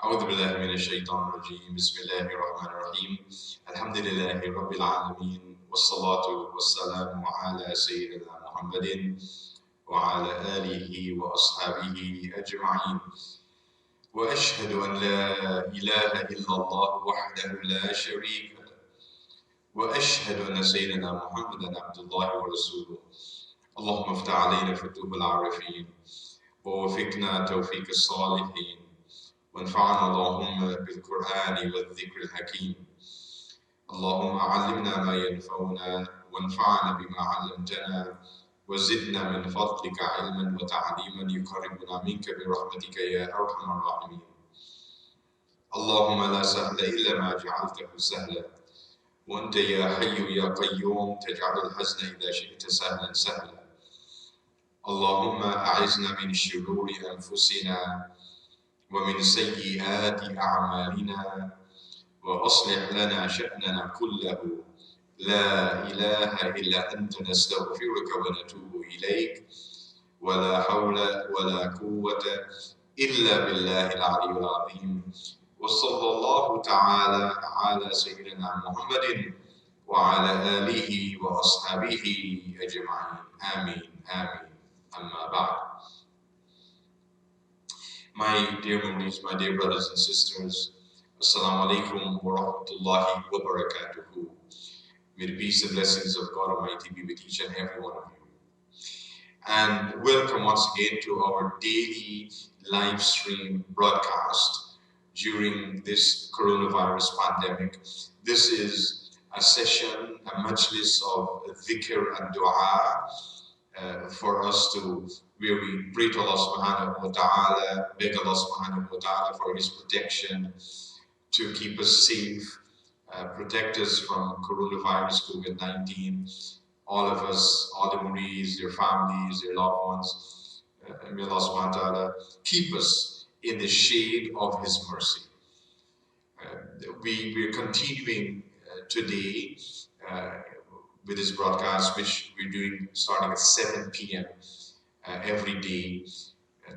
أعوذ بالله من الشيطان الرجيم بسم الله الرحمن الرحيم الحمد لله رب العالمين والصلاة والسلام على سيدنا محمد وعلى آله وأصحابه أجمعين وأشهد أن لا إله إلا الله وحده لا شريك له وأشهد أن سيدنا محمدا عبد الله ورسوله اللهم افتح علينا فتوح العارفين ووفقنا توفيق الصالحين وانفعنا اللهم بالقرآن والذكر الحكيم اللهم علمنا ما ينفعنا وانفعنا بما علمتنا وزدنا من فضلك علما وتعليما يقربنا منك برحمتك يا أرحم الراحمين اللهم لا سهل إلا ما جعلته سهلا وأنت يا حي يا قيوم تجعل الحزن إذا شئت سهلا سهلا اللهم أعزنا من شرور أنفسنا ومن سيئات أعمالنا وأصلح لنا شأننا كله لا إله إلا أنت نستغفرك ونتوب إليك ولا حول ولا قوة إلا بالله العلي العظيم وصلى الله تعالى على سيدنا محمد وعلى آله وأصحابه أجمعين آمين آمين أما بعد. My dear Munis, my dear brothers and sisters, Assalamu alaikum wa rahmatullahi wa barakatuhu. May the peace and blessings of God Almighty be with each and every one of you. And welcome once again to our daily live stream broadcast during this coronavirus pandemic. This is a session, a majlis of dhikr and dua for us to where we pray to Allah subhanahu wa ta'ala, beg Allah subhanahu wa ta'ala for His protection, to keep us safe, protect us from coronavirus, COVID-19, all of us, all the Muris, their families, their loved ones. May Allah subhanahu wa ta'ala keep us in the shade of His mercy. We're continuing today with this broadcast, which we're doing starting at 7 p.m. Every day,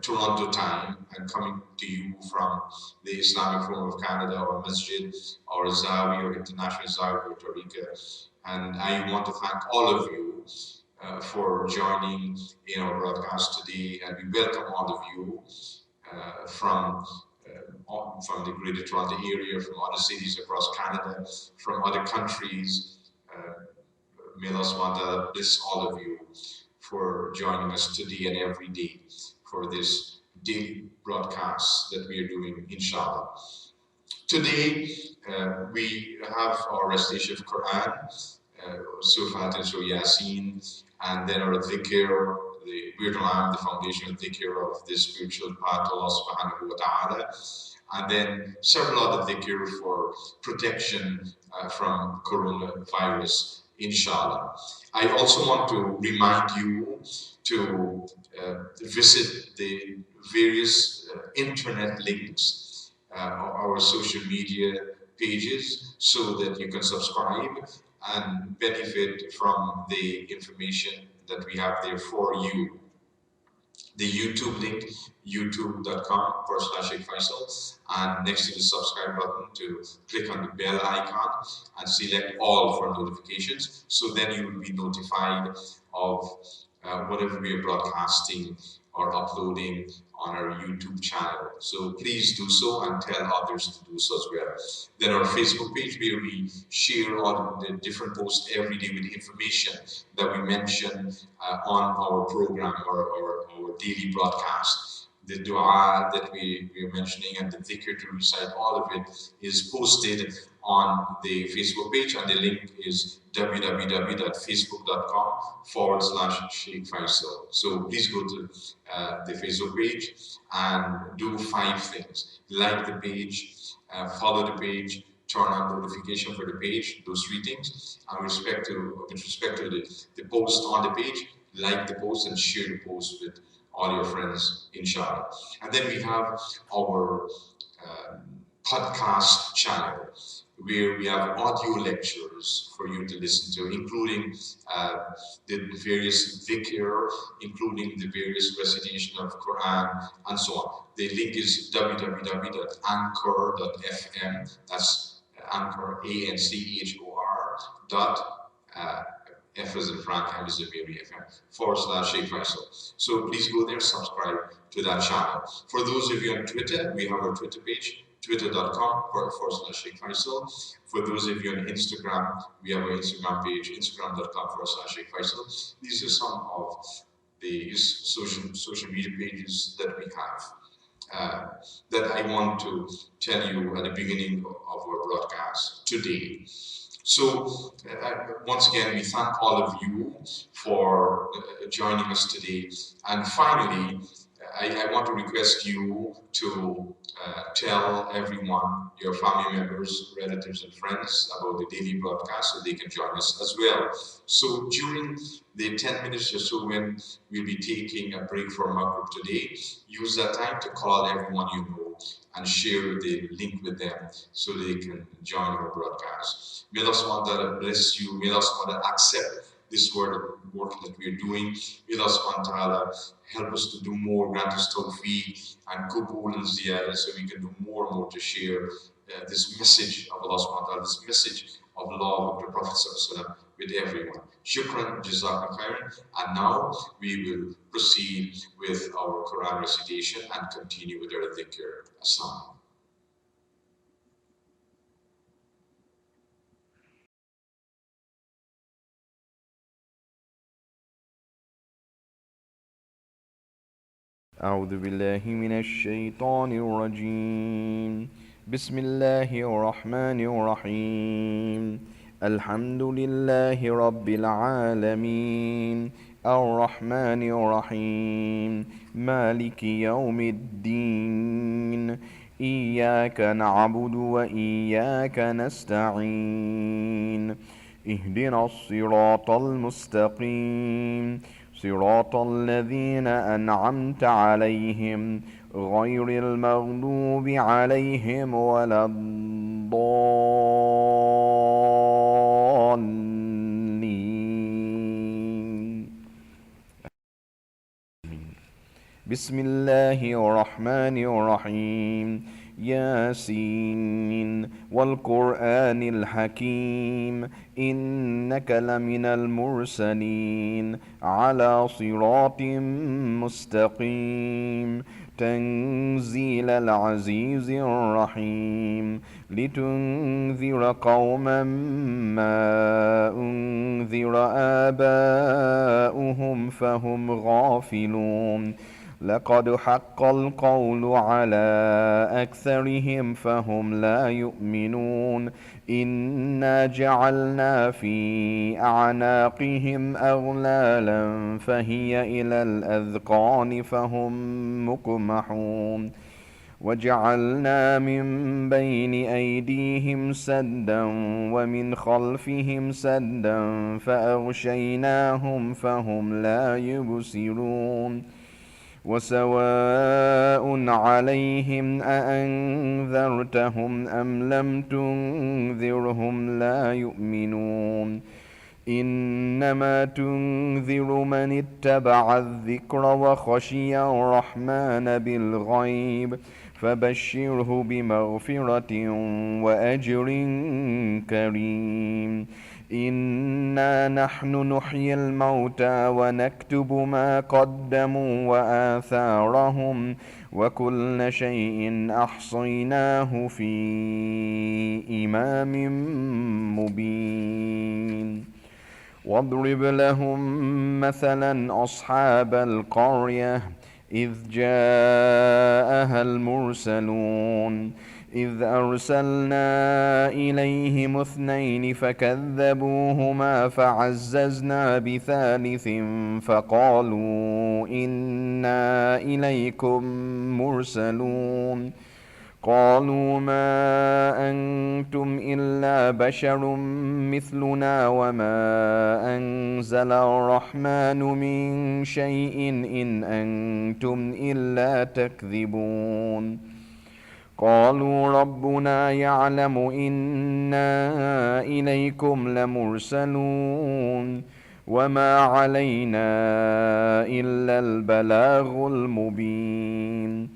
Toronto time, and coming to you from the Islamic Forum of Canada, or Masjid, or Zawi, or International Zawi, or Tariqa. And I want to thank all of you for joining in our broadcast today, and we welcome all of you from the Greater Toronto area, from other cities across Canada, from other countries. May Allah subhanahu wa ta'ala bless all of you for joining us today and every day for this daily broadcast that we are doing, inshallah. Today, we have our recitation of Qur'an, Surah Fatiha, Surah Yasin, and then our dhikr, the the foundation of dhikr of this spiritual path, Allah subhanahu wa ta'ala, and then several other dhikr for protection from coronavirus, inshallah. I also want to remind you to visit the various internet links, our social media pages, so that you can subscribe and benefit from the information that we have there for you. The YouTube link, youtube.com/Shaykh Faisal, and next to the subscribe button to click on the bell icon and select all for notifications, so then you will be notified of whatever we are broadcasting or uploading on our YouTube channel. So please do so and tell others to do so as well. Then our Facebook page, where we share all the different posts every day with the information that we mention on our program or our daily broadcast. The dua that we are mentioning and the dhikr to recite, all of it is posted on the Facebook page, and the link is www.facebook.com/Shaykh Faisal. So please go to the Facebook page and do 5 things. Like the page, follow the page, turn on notification for the page, those 3 things. And with respect to the post on the page, like the post and share the post with all your friends, inshallah. And then we have our podcast channel. where we have audio lectures for you to listen to, including the various Dhikr, including the various recitation of Qur'an, and so on. The link is www.anchor.fm. That's Anchor, ANCHOR dot F as in Frank, M as in Mary, FM, / Shaykh Faisal. So please go there, subscribe to that channel. For those of you on Twitter, we have our Twitter page, twitter.com / Shaykh Faisal. For those of you on Instagram, we have our Instagram page, instagram.com / Shaykh Faisal. These are some of the social media pages that we have. That I want to tell you at the beginning of our broadcast today. So, once again, we thank all of you for joining us today. And finally, I want to request you to tell everyone, your family members, relatives, and friends about the daily broadcast so they can join us as well. So, during the 10 minutes or so when we'll be taking a break from our group today, use that time to call everyone you know and share the link with them so they can join our broadcast. May Allah subhanahu wa ta'ala bless you. May Allah subhanahu wa ta'ala accept this work that we are doing. May Allah subhanahu wa ta'ala help us to do more, grant us tawfiq and kubul and ziyarah so we can do more and more to share this message of Allah subhanahu wa ta'ala, this message of love of the Prophet sallallahu alaihi wasallam with everyone. Shukran, jazakum khairan. And now we will proceed with our Quran recitation and continue with our dhikr. Assalamu. أعوذ بالله من الشيطان الرجيم. بسم الله الرحمن الرحيم. الحمد لله رب العالمين الرحمن الرحيم مالك يوم الدين إياك نعبد وإياك نستعين اهدنا الصراط المستقيم صراط الذين أنعمت عليهم غير المغضوب عليهم ولا الضالين. بسم الله الرحمن الرحيم. ياسين والقرآن الحكيم إنك لمن المرسلين على صراط مستقيم تنزيل العزيز الرحيم لتنذر قوما ما أنذر آباؤهم فهم غافلون لقد حق القول على أكثرهم فهم لا يؤمنون إنا جعلنا في أعناقهم أغلالا فهي إلى الأذقان فهم مقمحون وجعلنا من بين أيديهم سدا ومن خلفهم سدا فأغشيناهم فهم لا يبصرون وسواء عليهم أأنذرتهم أم لم تنذرهم لا يؤمنون إنما تنذر من اتبع الذكر وخشي الرحمن بالغيب فبشره بمغفرة وأجر كريم إنا نحن نحيي الموتى ونكتب ما قدموا وآثارهم وكل شيء أحصيناه في إمام مبين واضرب لهم مثلا أصحاب القرية إذ جاءها المرسلون إذ أرسلنا إليهم 2 فكذبوهما فعززنا بثالث فقالوا إنا إليكم مرسلون قالوا ما أنتم إلا بشر مثلنا وما أنزل الرحمن من شيء إن أنتم إلا تكذبون قالوا ربنا يعلم إنا إليكم لمرسلون وما علينا إلا البلاغ المبين.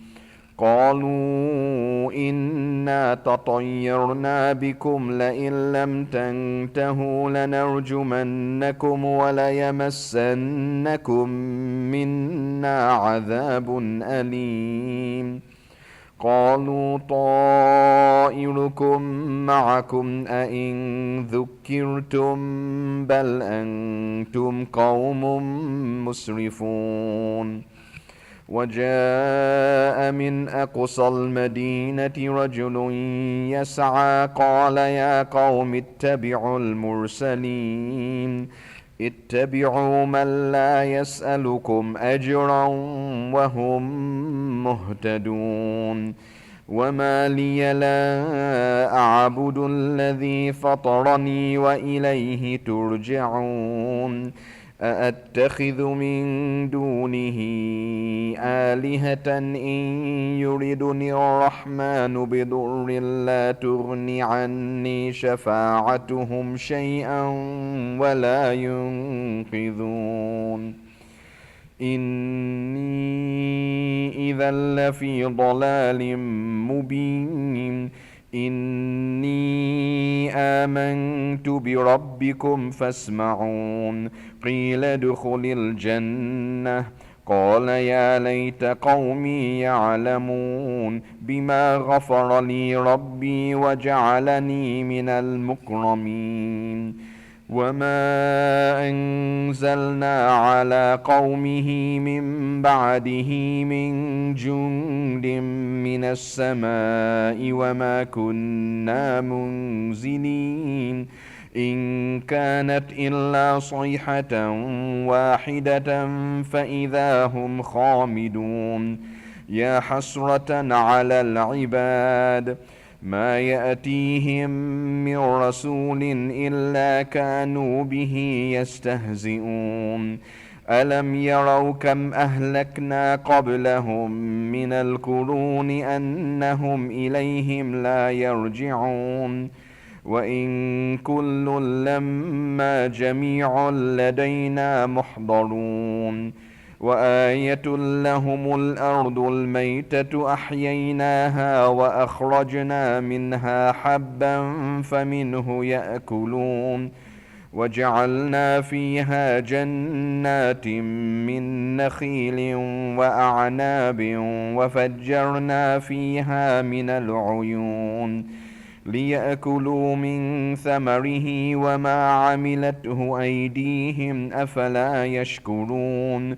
قالوا إنا تطيرنا بكم لئن لم تنتهوا لنرجمنكم وليمسنكم منا عذاب أليم. قالوا طائركم معكم أئن ذكرتم بل أنتم قوم مسرفون. وجاء من أقصى المدينة رجل يسعى قال يا قوم اتبعوا المرسلين اتبعوا من لا يسألكم أجرا وهم مهتدون. وما لي لا أعبد الذي فطرني وإليه ترجعون. أأتخذ من دونه آلهة إن يردني الرحمن بضر لا تغن عني شفاعتهم شيئا ولا ينقذون. إني إذا لفي ضلال مبين. إني آمنت بربكم فاسمعون. قيل ادخل الجنة قال يا ليت قومي يعلمون بما غفر لي ربي وجعلني من المكرمين. وما أنزلنا على قومه من بعده من جند من السماء وما كنا منزلين. إن كانت إلا صيحة واحدة فإذا هم خامدون. يا حسرة على العباد ما يأتيهم من رسول إلا كانوا به يستهزئون. ألم يروا كم أهلكنا قبلهم من القرون أنهم إليهم لا يرجعون. وإن كل لما جميع لدينا محضرون. وآية لهم الأرض الميتة أحييناها وأخرجنا منها حبا فمنه يأكلون. وجعلنا فيها جنات من نخيل وأعناب وفجرنا فيها من العيون ليأكلوا من ثمره وما عملته أيديهم أفلا يشكرون.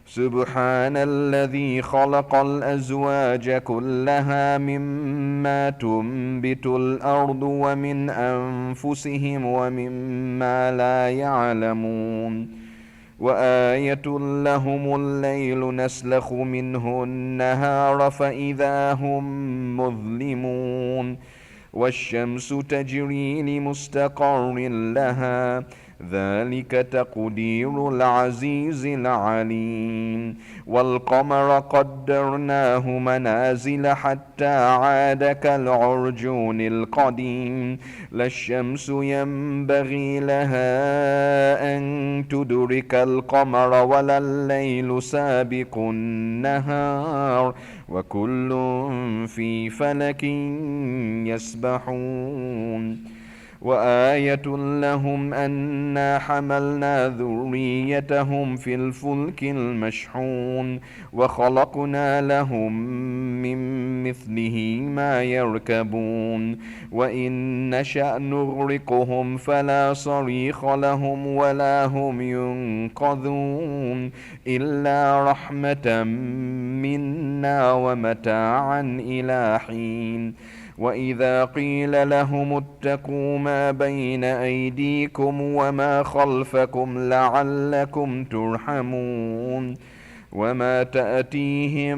سبحان الذي خلق الأزواج كلها مما تنبت الأرض ومن أنفسهم ومما لا يعلمون. وآية لهم الليل نسلخ منه النهار فإذا هم مظلمون. والشمس تجري لمستقر لها ذلك تقدير العزيز العليم. والقمر قدرناه منازل حتى عاد كالعرجون القديم. لا الشمس ينبغي لها أن تدرك القمر ولا الليل سابق النهار وكل في فلك يسبحون. وآية لهم أنا حملنا ذريتهم في الفلك المشحون وخلقنا لهم من مثله ما يركبون. وإن نشأ نغرقهم فلا صريخ لهم ولا هم ينقذون إلا رحمة منا ومتاعا إلى حين. وإذا قيل لهم اتقوا ما بين أيديكم وما خلفكم لعلكم ترحمون. وما تأتيهم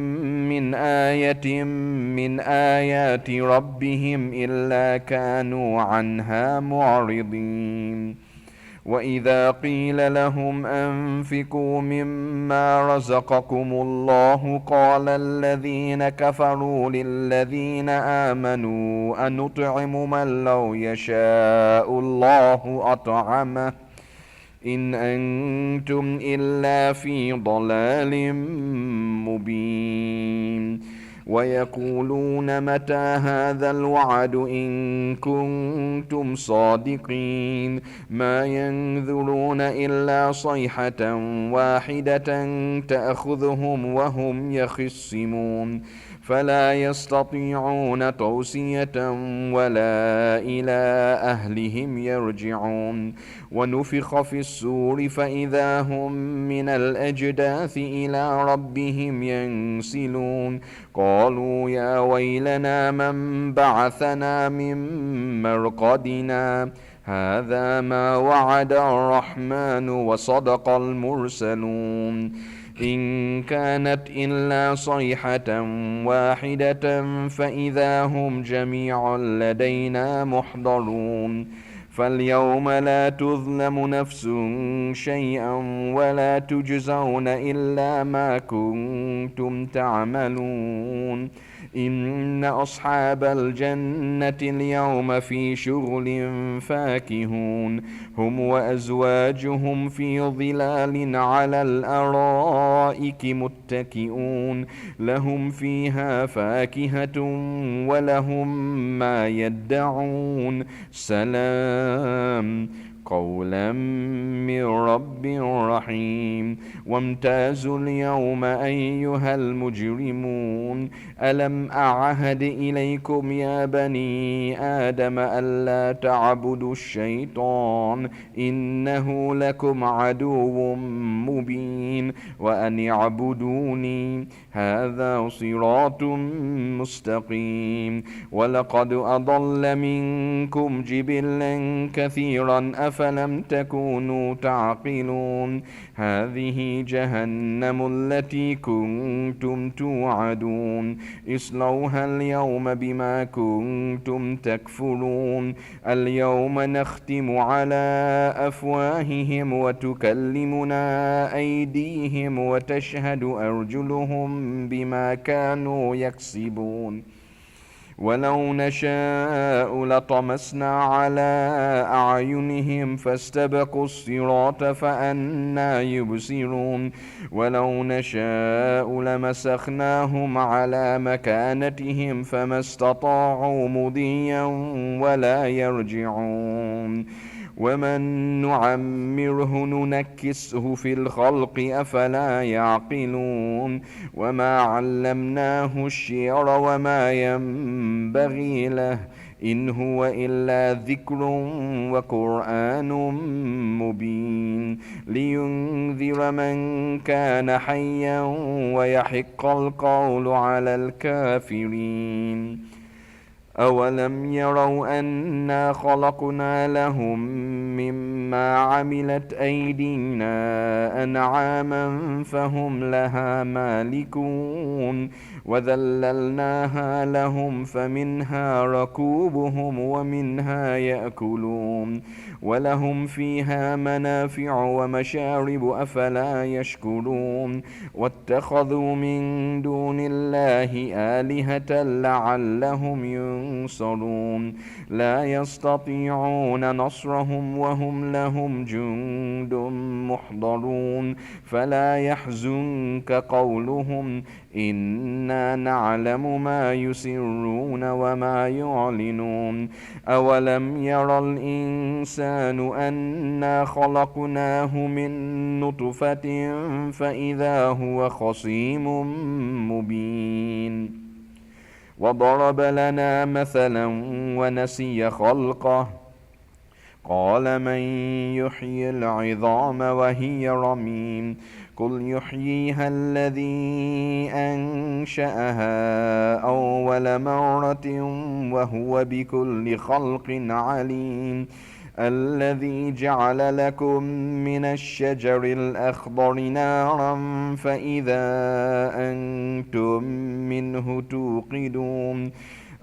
من آية من آيات ربهم إلا كانوا عنها معرضين. وإذا قيل لهم أنفقوا مما رزقكم الله قال الذين كفروا للذين آمنوا أنطعم من لو يشاء الله أطعمه إن أنتم إلا في ضلال مبين ويقولون متى هذا الوعد إن كنتم صادقين ما ينذرون إلا صيحة واحدة تأخذهم وهم يخصمون فلا يستطيعون توصية ولا إلى أهلهم يرجعون ونفخ في السور فإذا هم من الأجداث إلى ربهم ينسلون قالوا يا ويلنا من بعثنا من مرقدنا هذا ما وعد الرحمن وصدق المرسلون إن كانت إلا صيحة واحدة فإذا هم جميع لدينا محضرون فاليوم لا تظلم نفس شيئا ولا تجزون إلا ما كنتم تعملون إن أصحاب الجنة اليوم في شغل فاكهون هم وأزواجهم في ظلال على الأرائك متكئون لهم فيها فاكهة ولهم ما يدعون سلام قولا من رب رحيم وامتازوا اليوم أيها المجرمون ألم أعهد إليكم يا بني آدم ألا تعبدوا الشيطان إنه لكم عدو مبين وأن اعبدوني هذا صراط مستقيم ولقد أضل منكم جبلا كثيرا أفلم تكونوا تعقلون هذه جهنم التي كنتم توعدون اصلوها اليوم بما كنتم تكفرون اليوم نختم على أفواههم وتكلمنا أيديهم وتشهد أرجلهم بما كانوا يكسبون ولو نشاء لطمسنا على أعينهم فاستبقوا الصراط فأنى يبصرون ولو نشاء لمسخناهم على مكانتهم فما استطاعوا مضيا ولا يرجعون ومن نعمره ننكسه في الخلق أفلا يعقلون وما علمناه الشعر وما ينبغي له إن هو إلا ذكر وقرآن مبين لينذر من كان حيا ويحق القول على الكافرين أولم يروا أنا خلقنا لهم مما عملت أيدينا أنعاما فهم لها مالكون وذللناها لهم فمنها ركوبهم ومنها يأكلون ولهم فيها منافع ومشارب أفلا يشكرون واتخذوا من دون الله آلهة لعلهم ينصرون لا يستطيعون نصرهم وهم لهم جند محضرون فلا يحزنك قولهم إنا نعلم ما يسرون وما يعلنون أولم ير الإنسان أنا خلقناه من نطفة فإذا هو خصيم مبين وضرب لنا مثلا ونسي خلقه قال من يحيي العظام وهي رميم قل يحييها الذي أنشأها أول مرة وهو بكل خلق عليم الذي جعل لكم من الشجر الأخضر نارا فإذا أنتم منه توقدون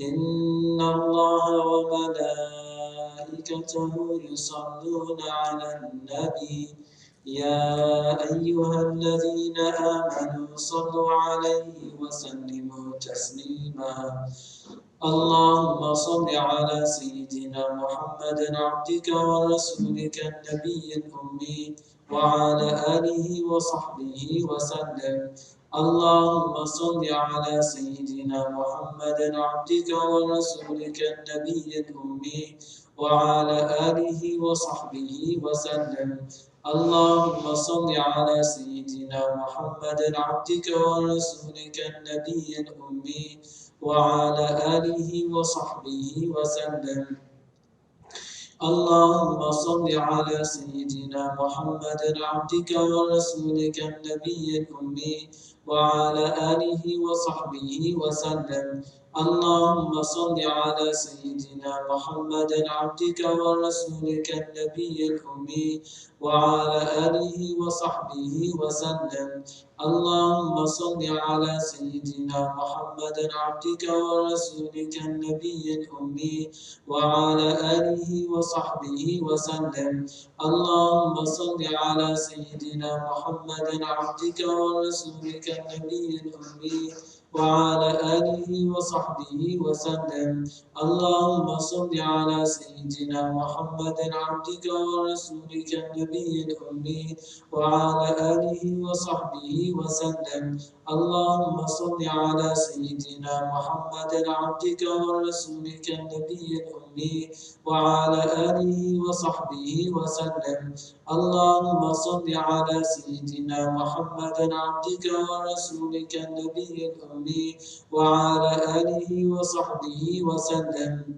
إن الله وملائكته يصلون على النبي يا أيها الذين آمنوا صلوا عليه وسلموا تسليما اللهم صل على سيدنا محمد عبدك ورسولك النبي الأمي وعلى آله وصحبه وسلم اللهم صل على سيدنا محمد عبدك ورسولك النبي الأمي وعلى آله وصحبه وسلم اللهم صل على سيدنا محمد عبدك ورسولك النبي الأمي وعلى آله وصحبه وسلم اللهم صل على سيدنا محمد عبدك ورسولك النبي الأمي وعلى آله وصحبه وسلم اللهم صل على سيدنا محمد عبدك ورسولك النبي الأمي وعلى آله وصحبه وسلم اللهم صل على سيدنا محمد عبدك ورسولك النبي الأمي وعلى آله وصحبه وسلم اللهم صل على سيدنا محمد عبدك ورسولك النبي الأمي وعلى آله وصحبه وسلم اللهم صل على سيدنا محمد عبدك ورسولك النبي الأمي وعلى آله وصحبه وسلم اللهم صل على سيدنا محمد عبدك ورسولك النبي الأمي وعلى آله وصحبه وسلم اللهم صل على سيدنا محمد عبدك ورسولك النبي الأمي وعلى آله وصحبه وسلم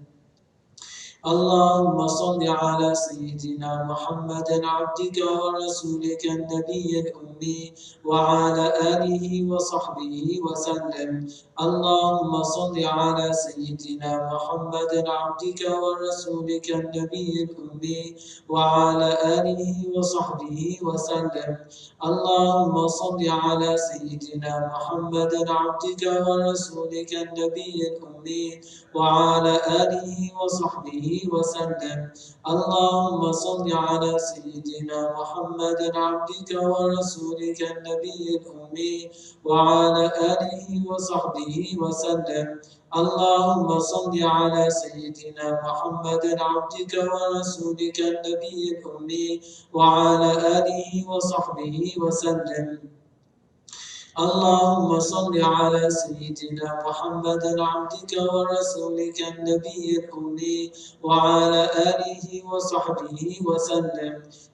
اللهم صل على سيدنا محمد عبدك ورسولك النبي الأمي وعلى آله وصحبه وسلم اللهم صل على سيدنا محمد عبدك ورسولك النبي الأمي وعلى آله وصحبه وسلم اللهم صل على سيدنا محمد عبدك ورسولك النبي الأمي وعلى آله وصحبه وسلم اللهم صل على سيدنا محمد عبدك ورسولك النبي الأمي وعلى آله وصحبه وسلم اللهم صل على سيدنا محمد عبدك ورسولك النبي الأمي وعلى آله وصحبه وسلم اللهم صل على سيدنا محمد عبدك ورسولك النبي الأمي وعلى آله وصحبه وسلم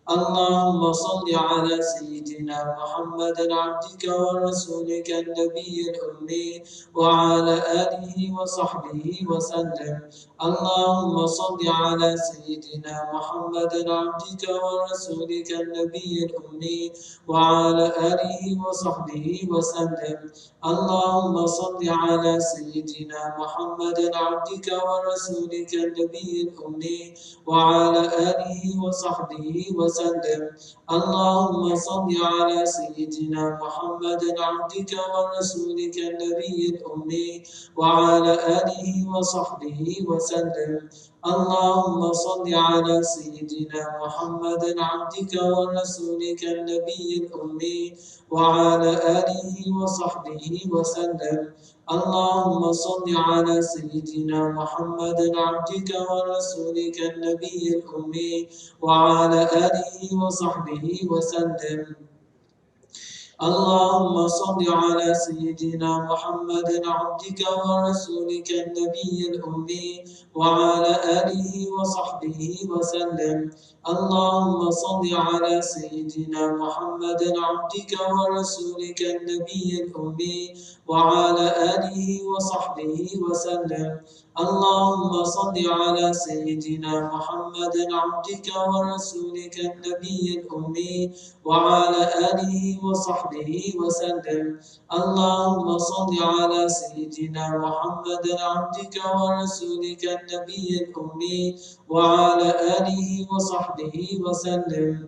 اللهم صل على سيدنا محمد عبدك ورسولك النبي الأمي وعلى آله وصحبه وسلم اللهم صل على سيدنا محمد عبدك ورسولك النبي الأمي وعلى آله وصحبه وسلم اللهم صل على سيدنا محمد عبدك ورسولك النبي الأمي وعلى آله وصحبه وسلم اللهم صل على سيدنا محمد عبدك ورسولك النبي الأمي وعلى آله وصحبه وسلم اللهم صل على سيدنا محمد عبدك ورسولك النبي الأمي وعلى آله وصحبه وسلم اللهم صل على سيدنا محمد عبدك ورسولك النبي الأمي وعلى آله وصحبه وسلم اللهم صل على سيدنا محمد عبدك ورسولك النبي الأمي وعلى آله وصحبه وسلم اللهم صل على سيدنا محمد عبدك ورسولك النبي الأمي وعلى آله وصحبه وسلم اللهم صل على سيدنا محمد عبدك ورسولك النبي الأمي وعلى آله وصحبه وسلم اللهم صل على سيدنا محمد عبدك ورسولك النبي الأمي وعلى آله وصحبه وسلم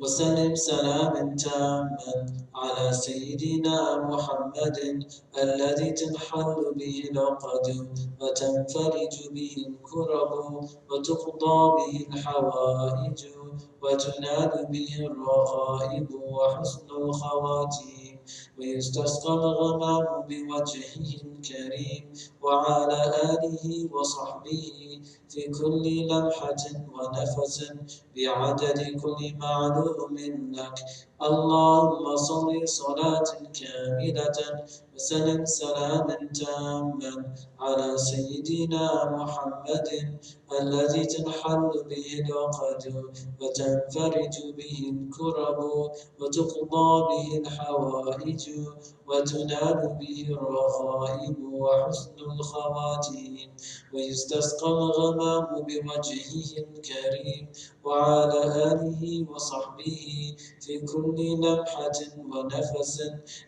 وسلم سلاما تاما على سيدنا محمد الذي تنحل به العقد وتنفرج به الكرب وتقضى به الحوائج وتنال به الرغائب وحسن الخواتيم ويستسقى الغمام بوجهه الكريم وعلى آله وصحبه في كل لمحة ونفس بعدد كل معلوم لك اللهم صل صلاة كاملة وسلم سلاما تاما على سيدنا محمد الذي تنحل به العقد وتنفرج به الكرب وتقضى به الحوائج وتنال به الرغائب وحسن الخواتيم ويستسقى الغمام بوجهه الكريم وعلى آله وصحبه في كل لمحة ونفس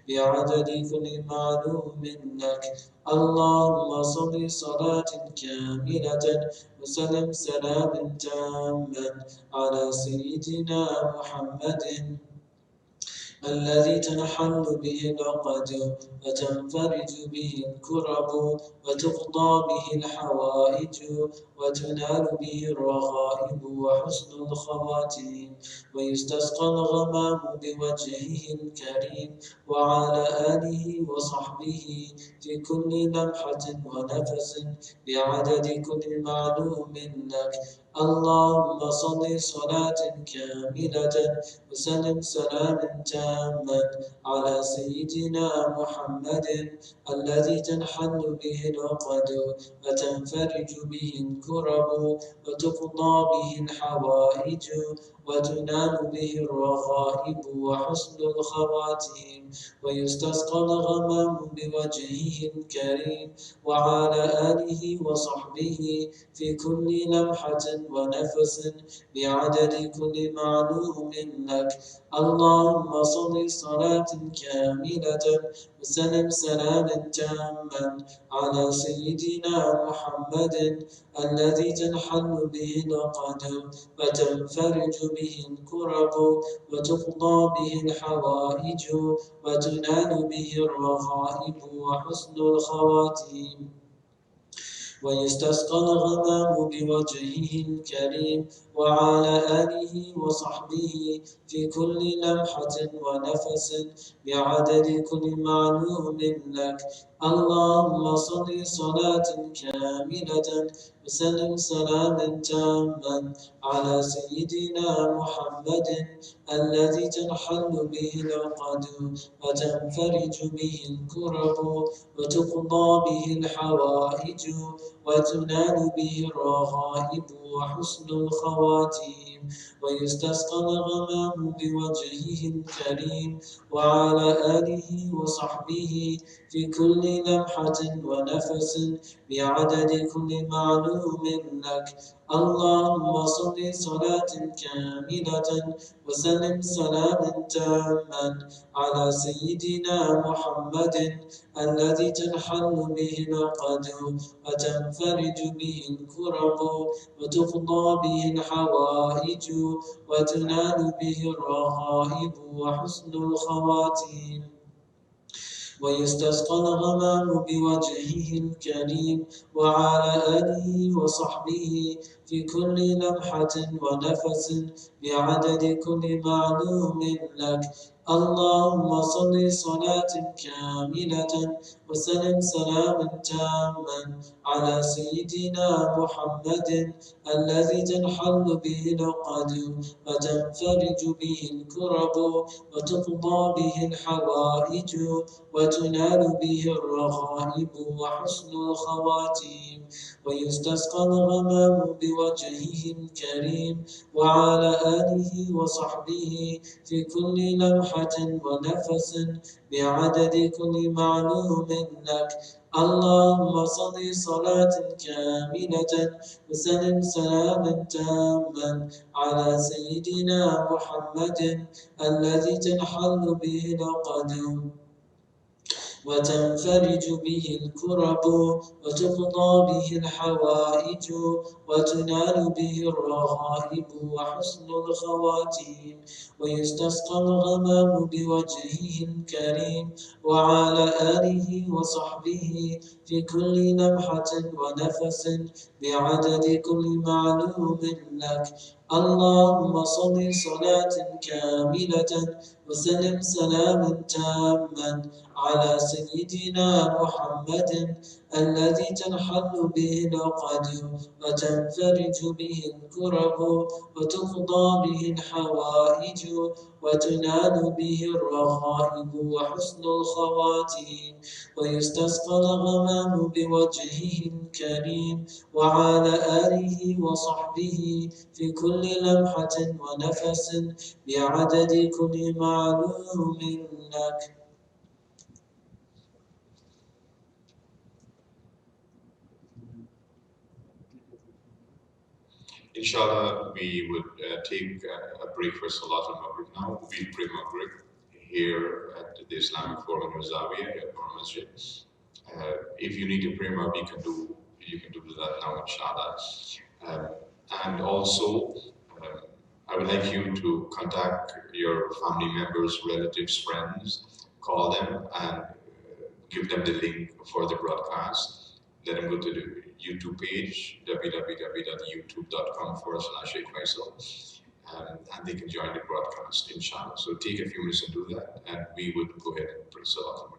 بعدد كل معلوم لك اللهم صل صلاة كاملة وسلم سلاما تاما على سيدنا محمد الذي تنحل به العقد وتنفرج به الكرب وتقضى به الحوائج وتنال به الرغائب وحسن الخواتيم ويستسقى الغمام بوجهه الكريم وعلى آله وصحبه في كل لمحة ونفس بعدد كل معلوم لك اللهم صل صلاة كاملة وسلم سلاما تاما على سيدنا محمد الذي تنحل به العقد وتنفرج به الكرب وتقضى به الحوائج وتنال به الرغائب وحسن الخواتيم ويستسقى الغمام بوجهه الكريم وعلى آله وصحبه في كل لمحة ونفس بعدد كل معلوم لك اللهم صل صلاة كاملة وسلم سلاما تاما على سيدنا محمد الذي تنحل به العقد وتنفرج به الكرب وتقضى به الحوائج وتنال به الرغائب وحسن الخواتيم ويستسقى الغمام بوجهه الكريم وعلى آله وصحبه في كل لمحة ونفس بعدد كل معلوم لك اللهم صل صلاة كاملة وسلم سلاما تاما على سيدنا محمد الذي تنحل به العقد وتنفرج به الكرب وتقضى به الحوائج وتنال به الرغائب وحسن الخواتيم ويستسقى الغمام بوجهه الكريم وعلى آله وصحبه في كل لمحة ونفس بعدد كل معلوم لك اللهم صل صلاة كاملة وسلم سلاما تاما على سيدنا محمد الذي تنحل به العقد وتنفرج به الكرب وتقضى به الحوائج وتنال به الرغائب وحسن الخواتيم ويستسقى الغمام بوجهه الكريم وعلى آله وصحبه في كل لمحة ونفس بعدد كل معلوم لك اللهم صل صلاة كاملة وسلم سلاما تاما على سيدنا محمد الذي تنحل به العقد وتنفرج به الكرب وتقضى به الحوائج وتنال به الرغائب وحسن الخواتيم ويستسقى الغمام بوجهه الكريم وعلى آله وصحبه في كل لمحة ونفس بعدد كل معلوم لك اللهم صل صلاة كاملة وسلم سلاما تاما على سيدنا محمد الذي تنحل به العقد وتنفرج به الكرب وتقضى به الحوائج وتنال به الرغائب وحسن الخواتيم ويستسقى الغمام بوجهه الكريم وعلى آله وصحبه في كل لمحة ونفس بعدد كل معلوم لك اللهم صل صلاة كاملة وسلم سلاما تاما على سيدنا محمد الذي تنحل به العقد وتنفرج به الكرب وتقضى به الحوائج وتنال به الرغائب وحسن الخواتيم ويستسقى الغمام بوجهه الكريم وعلى آله وصحبه في كل لمحة ونفس بعدد كل معلوم لك. Inshallah, we would take a break for Salat al-Maghrib now. We'll pray Maghrib here at the Islamic Forum in Zawiya at our masjid. If you need to pray Maghrib, you can do that now, inshallah. Um, and also, um, I would like you to contact your family members, relatives, friends, call them and give them the link for the broadcast. Let them go to the YouTube page, www.youtube.com/Shaykh Faisal, and they can join the broadcast, inshallah. So take a few minutes and do that, and we would go ahead and pray Salat al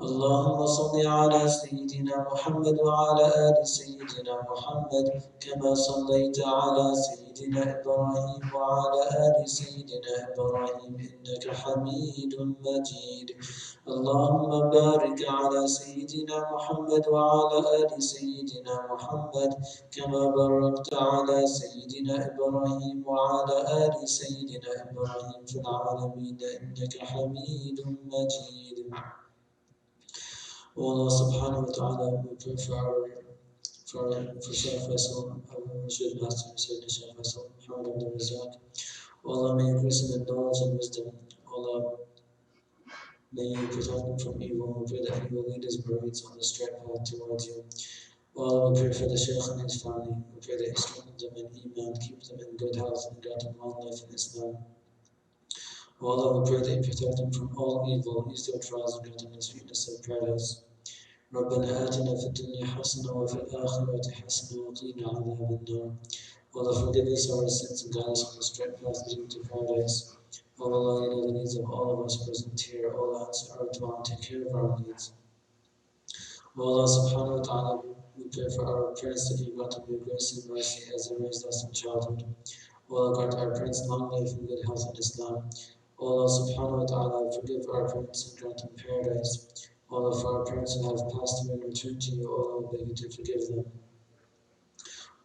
اللهم صل على سيدنا محمد وعلى آل سيدنا محمد كما صليت على سيدنا إبراهيم وعلى آل سيدنا إبراهيم إنك حميد مجيد. اللهم بارك على سيدنا محمد وعلى آل سيدنا محمد كما باركت على سيدنا إبراهيم وعلى آل سيدنا إبراهيم في العالمين إنك حميد مجيد. O Allah subhanahu wa ta'ala, we pray for Shaykh Faisal, our Rashid Master, Sayyidina Shaykh Faisal, Muhammad ibn Razak. O Allah, may you increase him in knowledge and wisdom. O Allah, may you protect him from evil. We pray that he will lead his braids on the straight path towards you. O Allah, we pray for the Shaykh and his family. We pray that you strengthen them in Iman, keep them in good health, and grant them long life in Islam. O Allah, we pray that you protect them from all evil, ease their trials, and grant them the sweetness of paradise. ربنا آتنا في الدنيا حسنة وفي الآخرة حسنة وقنا عذاب النار. Allah, forgive us our sins and guide us on the straight path leading to paradise. O Allah, you know the needs of all of us present here. O Allah, answer our dua and take care of our needs. O Allah subhanahu wa ta'ala, we pray for our parents that you grant them your grace and mercy as they raised us in childhood. O Allah, grant our parents long life and good health in Islam. O Allah subhanahu wa ta'ala, forgive our parents and grant them paradise. O Allah, for our parents who have passed away and returned to you, O Allah, we beg you to forgive them.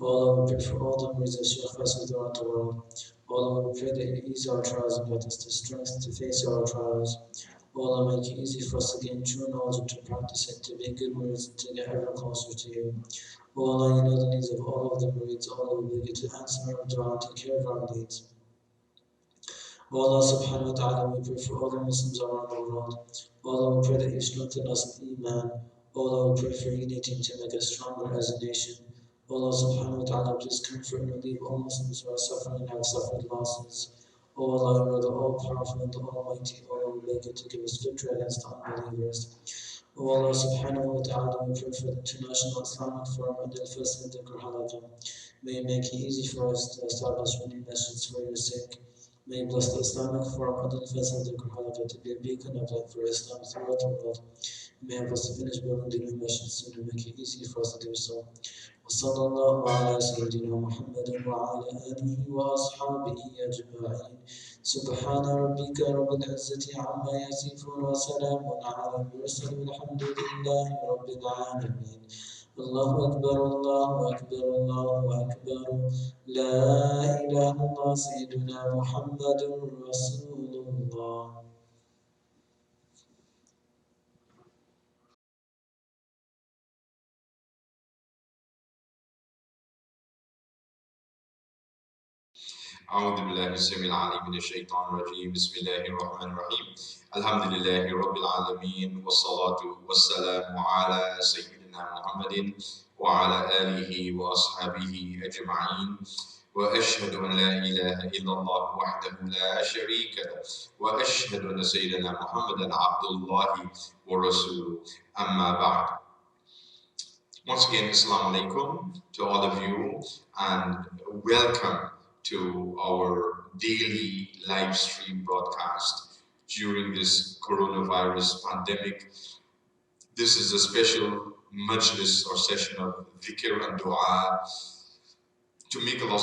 O Allah, we pray for all the members of Shaykh Faisal throughout the world. O Allah, we pray that you ease our trials and grant us the strength to face our trials. O Allah, make it easy for us to gain true knowledge and to practice it, to be good murids and to get ever closer to you. O Allah, you know the needs of all of the murids. O Allah, we beg you to answer our dua and take care of our needs. O Allah subhanahu wa ta'ala, we pray for all the Muslims around the world. O Allah, we pray that you strengthen us in Iman. O Allah, we pray for unity to make us stronger as a nation. O Allah subhanahu wa ta'ala, please comfort and relieve all Muslims who are suffering and have suffered losses. O Allah, you are the all-powerful and the Almighty. O Allah, we beg you to give us victory against the unbelievers. O Allah subhanahu wa ta'ala, we pray for the International Islamic Forum and Al-Faisal Dhikr Halaqah. May you make it easy for us to establish many nations for your sake. May you bless the Islamic Forum and Al-Faisal Dhikr Halaqah to be a beacon of light for Islam throughout the world. May help us to finish building the new mission soon and make it easy for us to do so. وصلى الله على سيدنا محمد وعلى آله وأصحابه أجمعين. سبحان ربك رب العزة عما يصفون وسلام على المرسلين والحمد لله رب العالمين. الله أكبر الله أكبر الله أكبر. لا إله إلا الله سيدنا محمد رسول الله. أعوذ بالله السميع العليم من الشيطان الرجيم. بسم الله الرحمن الرحيم. الحمد لله رب العالمين والصلاة والسلام على سيدنا محمد وعلى آله وأصحابه أجمعين. وأشهد أن لا إله إلا الله وحده لا شريك له وأشهد أن سيدنا محمدا عبد الله ورسوله. أما بعد. Once again, Assalamu alaikum to all of you and welcome to our daily live stream broadcast during this coronavirus pandemic. This is a special majlis or session of dhikr and dua to make dua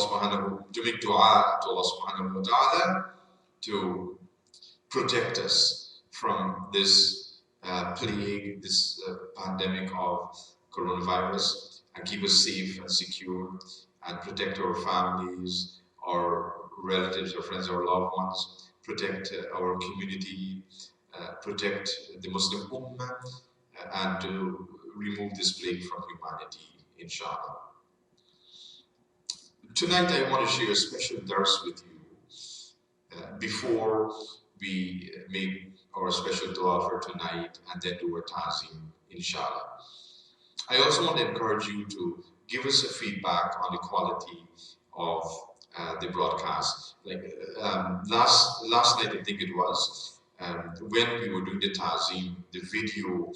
to Allah subhanahu wa ta'ala to protect us from this plague, this pandemic of coronavirus, and keep us safe and secure and protect our families, our relatives, our friends, our loved ones, protect our community, protect the Muslim Ummah, and to remove this plague from humanity, inshallah. Tonight I want to share a special dars with you before we make our special dua for tonight and then do our ta'zim, inshallah. I also want to encourage you to give us a feedback on the quality of the broadcast. Like last night, I think it was, when we were doing the ta'zim, the video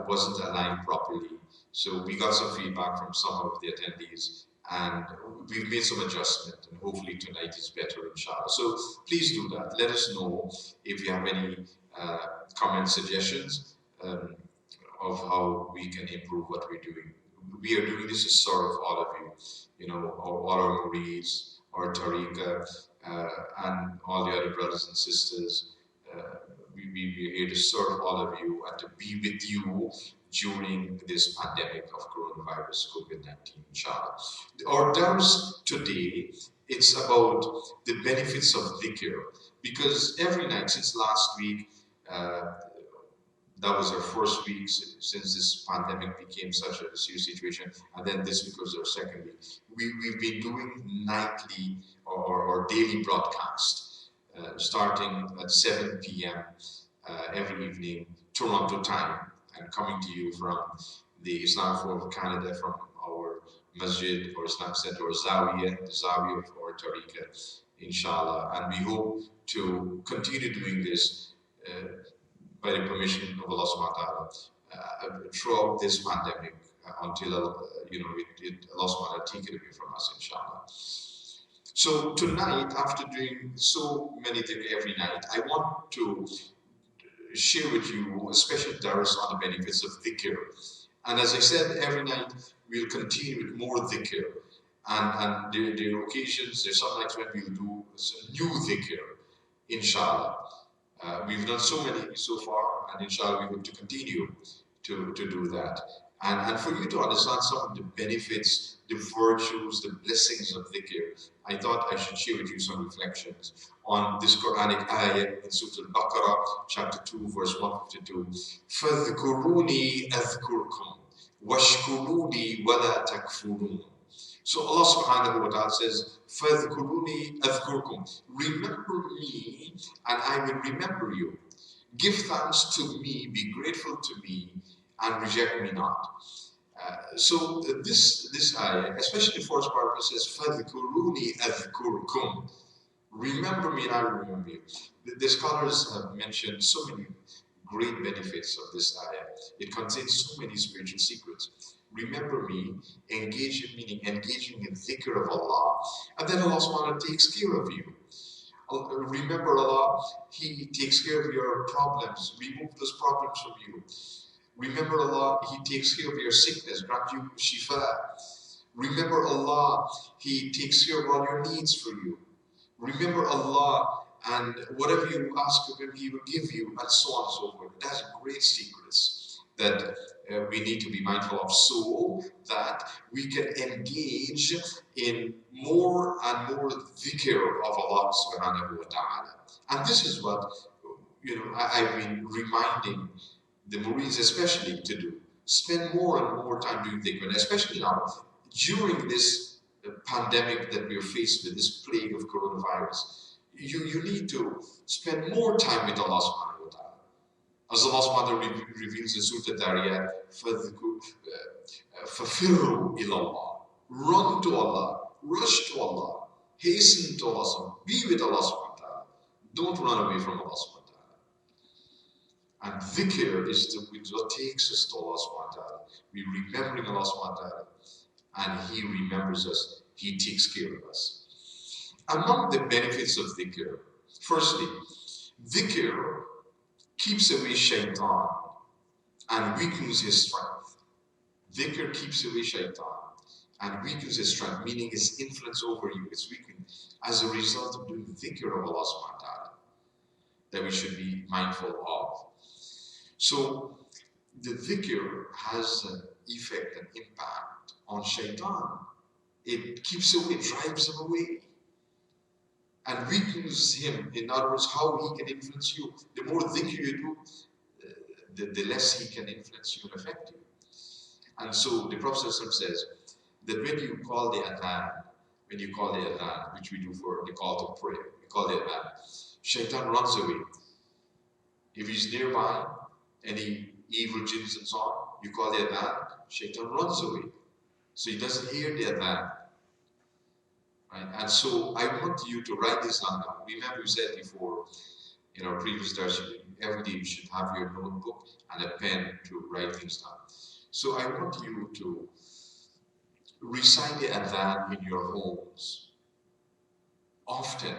wasn't aligned properly. So we got some feedback from some of the attendees, and we've made some adjustment, and hopefully tonight is better, inshallah. So please do that. Let us know if you have any comment suggestions. um, of how we can improve what we're doing. We are doing this to serve all of you, all our murids, our tariqah, and all the other brothers and sisters. We're here to serve all of you and to be with you during this pandemic of coronavirus, COVID-19, inshallah. Our dars today, it's about the benefits of dhikr, because every night since last week, uh, that was our first week since this pandemic became such a serious situation, and then this week was our second week. We've been doing nightly or daily broadcast, starting at 7 p.m. Every evening, Toronto time, and coming to you from the Islam Forum of Canada, from our masjid or Islam Center or Zawiya, the Zawiya of our Tariqah, inshallah. And we hope to continue doing this by the permission of Allah subhanahu wa ta'ala throughout this pandemic until Allah subhanahu wa ta'ala take it away from us, inshallah. So tonight, after doing so many things every night, I want to share with you a special dars on the benefits of dhikr. And as I said, every night we'll continue with more dhikr. And there are occasions, there's some nights when we'll do some new dhikr, inshallah. We've done so many so far, and inshallah we hope to continue to do that. And for you to understand some of the benefits, the virtues, the blessings of dhikr, I thought I should share with you some reflections on this Quranic ayah in Surah Al-Baqarah, chapter 2, verse 152. فَاذْكُرُونِي أَذْكُرْكُمْ وَاشْكُرُونِي وَلَا تَكْفُرُونَ. So Allah subhanahu wa ta'ala says, فَاذْكُرُونِي أَذْكُرْكُمْ. Remember me and I will remember you. Give thanks to me, be grateful to me, and reject me not. So this ayah, especially the first part, it says, فَاذْكُرُونِي أَذْكُرْكُمْ. Remember me and I will remember you. The scholars have mentioned so many great benefits of this ayah. It contains so many spiritual secrets. Remember me, engaging in dhikr of Allah, and then Allah subhanahu wa ta'ala takes care of you. Remember Allah, He takes care of your problems, remove those problems from you. Remember Allah, He takes care of your sickness, grant you shifa. Remember Allah, He takes care of all your needs for you. Remember Allah, and whatever you ask of Him, He will give you, and so on and so forth. That's great secrets that we need to be mindful of, so that we can engage in more and more dhikr of Allah subhanahu wa ta'ala. And this is what I've been reminding the murids especially to do. Spend more and more time doing dhikr, and especially now during this pandemic that we are faced with, this plague of coronavirus. You need to spend more time with Allah subhanahu wa ta'ala. As Allah subhanahu wa ta'ala reveals in Surah Dariyat, فَفِرُّوا إِلَى اللَّهِ. Run to Allah, rush to Allah, hasten to Allah, be with Allah subhanahu wa ta'ala. Don't run away from Allah subhanahu wa ta'ala. And dhikr is what takes us to Allah subhanahu wa ta'ala. We're remembering Allah subhanahu wa ta'ala, and He remembers us, He takes care of us. Among the benefits of dhikr, firstly, dhikr keeps away shaitan and weakens his strength. Dhikr keeps away shaitan and weakens his strength, meaning his influence over you is weakened as a result of doing dhikr of Allah subhanahu wa ta'ala, that we should be mindful of. So the dhikr has an effect, an impact on shaitan. It keeps away, it drives him away, and weakens him. In other words, how he can influence you. The more dhikr you do, the less he can influence you and affect you. And so the Prophet says that when you call the adhan, which we do for the call to prayer, we call the adhan, shaitan runs away. If he's nearby, any evil jinns and so on, you call the adhan, shaitan runs away. So he doesn't hear the adhan. Right? And so I want you to write this down now. Remember, we said before in our previous discussion, every day you should have your notebook and a pen to write things down. So I want you to recite the adhan in your homes often.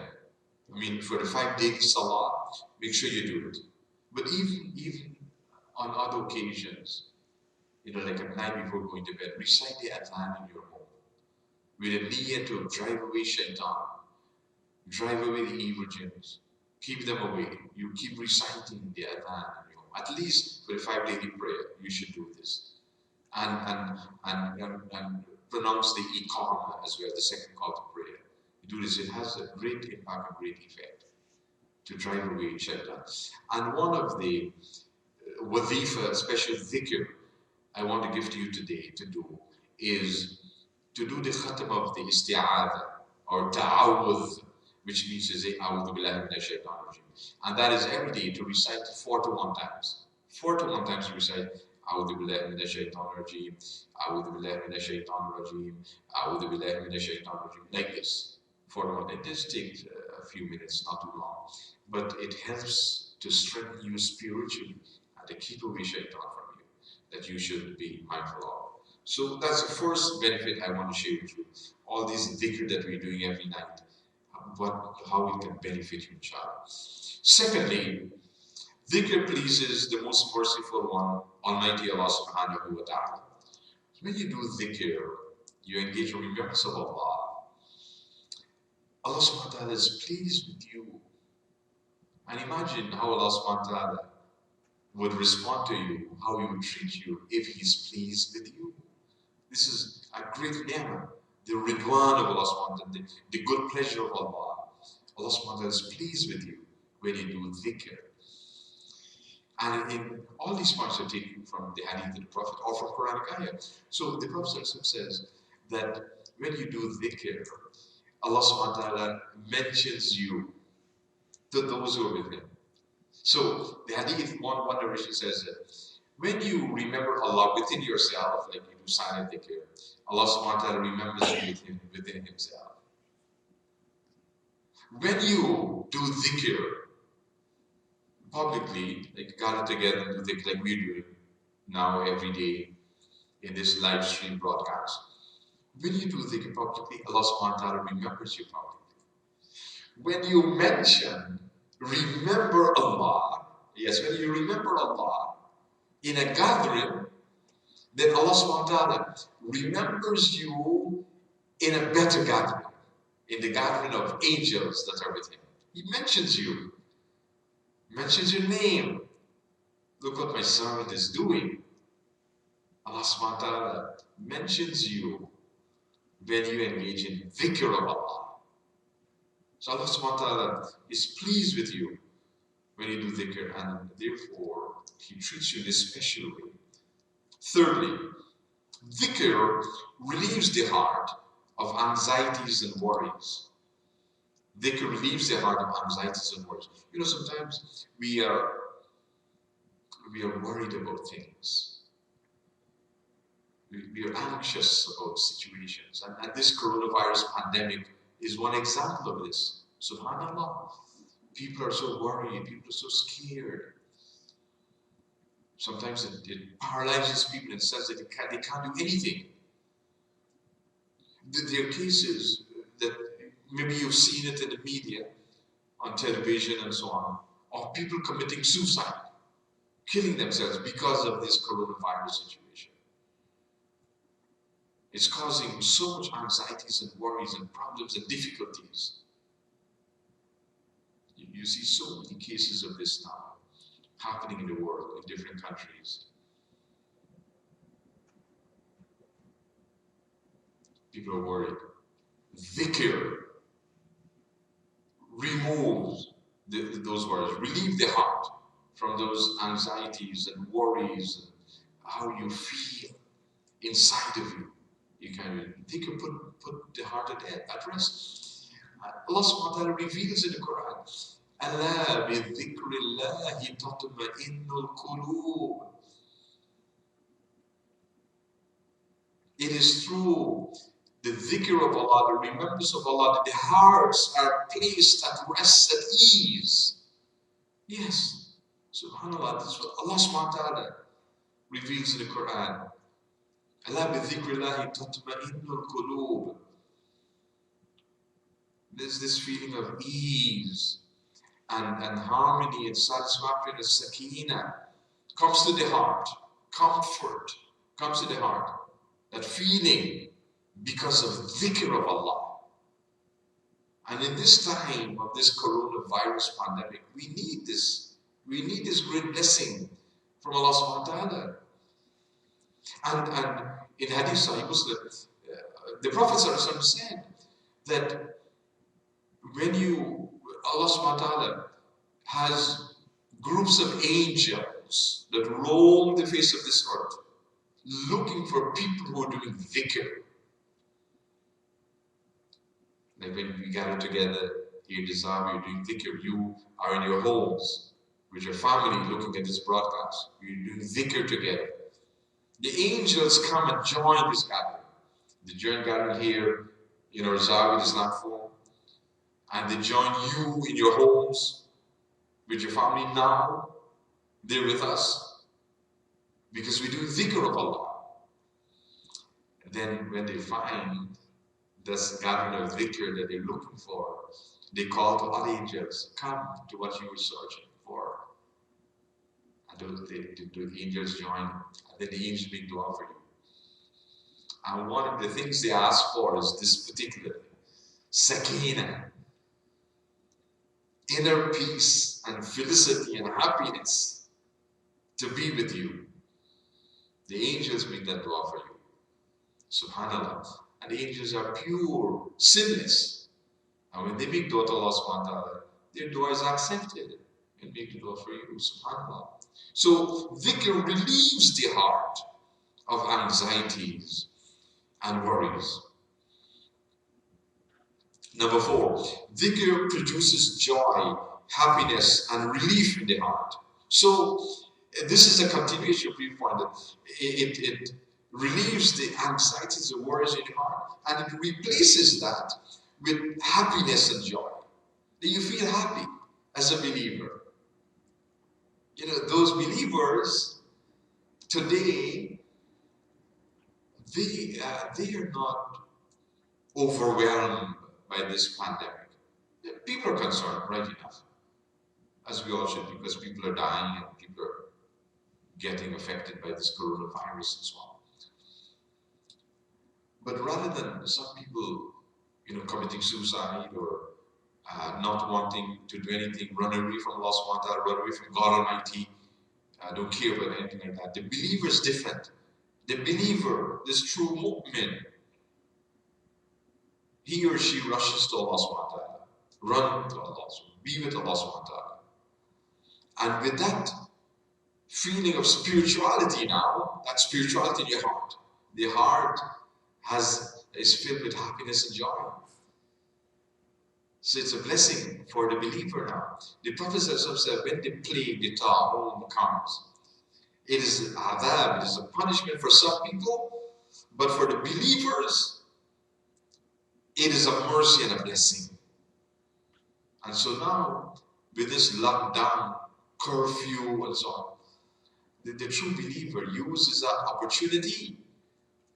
I mean, for the 5 daily salah, make sure you do it. But even on other occasions, like at night before going to bed, recite the adhan in your home with a niyyah to drive away shaitan, drive away the evil jinns, keep them away. You keep reciting the adhan in your home. At least for a 5 daily prayer, you should do this. And pronounce the iqamah as well, the second call to prayer. You do this, it has a great impact and great effect to drive away shaitan. And one of the wazifa, special dhikr, I want to give to you today to do is to do the khatam of the isti'adha or ta'awudh, which means to say a'udhu billahi minash shaitanir rajim. And that is every day to recite 41 times. 41 times to recite a'udhu billahi minash shaitanir rajim, a'udhu billahi minash shaitanir rajim, a'udhu billahi minash shaitanir rajim, like this. 41. It does take a few minutes, not too long, but it helps to strengthen you spiritually and to keep away shaitan from you, that you should be mindful of. So that's the first benefit I want to share with you. All these dhikr that we're doing every night, how it can benefit you, inshallah. Secondly, dhikr pleases the most merciful one, Almighty Allah subhanahu wa ta'ala. When you do dhikr, you engage in remembrance of Allah. Allah subhanahu wa ta'ala is pleased with you. And imagine how Allah subhanahu wa ta'ala would respond to you, how He would treat you if He's pleased with you. This is a great ni'mah, the ridwan of Allah subhanahu wa ta'ala, the good pleasure of Allah. Allah subhanahu wa ta'ala is pleased with you when you do dhikr. And in all these points are taken from the hadith of the Prophet or from Quranic ayah. So the Prophet says that when you do dhikr, Allah subhanahu wa ta'ala mentions you to those who are with Him. So the hadith, one narration says that when you remember Allah within yourself, like you do silent dhikr, Allah subhanahu wa ta'ala remembers you within Himself. When you do dhikr publicly, like gather together and do dhikr like we're doing now every day in this live stream broadcast, when you do dhikr publicly, Allah subhanahu wa ta'ala remembers you publicly. When you mention, remember Allah, yes, when you remember Allah in a gathering, then Allah subhanahu wa ta'ala remembers you in a better gathering, in the gathering of angels that are with Him. He mentions you, mentions your name. Look what my servant is doing. Allah subhanahu wa ta'ala mentions you when you engage in dhikr of Allah. So Allah subhanahu wa ta'ala is pleased with you when you do dhikr, and therefore He treats you in a special way. Thirdly, dhikr relieves the heart of anxieties and worries. Dhikr relieves the heart of anxieties and worries. Sometimes we are worried about things. We are anxious about situations. And this coronavirus pandemic is one example of this. Subhanallah. People are so worried. People are so scared. Sometimes it paralyzes people and says that they can't do anything. There are cases that maybe you've seen it in the media, on television and so on, of people committing suicide, killing themselves because of this coronavirus situation. It's causing so much anxieties and worries and problems and difficulties. You see so many cases of this now happening in the world, in different countries. People are worried. Dhikr removes those worries, relieve the heart from those anxieties and worries and how you feel inside of you. You can dhikr put the heart at rest. Allah subhanahu wa ta'ala reveals in the Qur'an, أَلَا بِذِكْرِ اللَّهِ تَطْمَئِنُّ الْقُلُوبُ. It is through the dhikr of Allah, the remembrance of Allah, that the hearts are placed at rest, at ease. Yes, subhanAllah, this is what Allah subhanahu wa ta'ala reveals in the Quran. أَلَا بِذِكْرِ اللَّهِ تَطْمَئِنُّ الْقُلُوبُ. There's this feeling of ease and harmony and satisfaction and sakina comes to the heart, comfort comes to the heart, that feeling because of dhikr of Allah. And in this time of this coronavirus pandemic, we need this. We need this great blessing from Allah subhanahu wa ta'ala. And in Hadith Sahih Muslim, the Prophet said that when Allah subhanahu wa ta'ala has groups of angels that roam the face of this earth, looking for people who are doing dhikr. Like when we gather together here in Islam, you're doing dhikr, you are in your homes with your family looking at this broadcast, you're doing dhikr together. The angels come and join this gathering. They join gathering here in our Zawid Islam Forum, and they join you in your homes with your family now. They're with us because we do dhikr of Allah. And then when they find this gathering of dhikr that they're looking for, they call to other angels, come to what you were searching for. And the angels join, and then the angels make dua for you. And one of the things they ask for is this particular sakina, inner peace and felicity and happiness to be with you. The angels make that dua for you. Subhanallah. And the angels are pure, sinless. And when they make dua to Allah subhanahu wa ta'ala, their dua is accepted and make the dua for you. Subhanallah. So dhikr relieves the heart of anxieties and worries. Number 4, dhikr produces joy, happiness, and relief in the heart. So this is a continuation of your point that it relieves the anxieties and worries in your heart, and it replaces that with happiness and joy. That you feel happy as a believer. You know, those believers today, they are not overwhelmed by this pandemic. People are concerned, right enough, as we all should, because people are dying and people are getting affected by this coronavirus and so on. But rather than some people, committing suicide or not wanting to do anything, run away from Allah subhanahu wa ta'ala, run away from God Almighty, don't care about anything like that. The believer is different. The believer, this true mu'min, he or she rushes to Allah subhanahu wa ta'ala, run to Allah, be with Allah subhanahu wa ta'ala. And with that feeling of spirituality now, that spirituality in your heart, the heart is filled with happiness and joy. So it's a blessing for the believer now. The Prophet said, when the plague, the ta'un comes, it is adhab, it is a punishment for some people, but for the believers, it is a mercy and a blessing. And so now, with this lockdown, curfew, and so on, the true believer uses that opportunity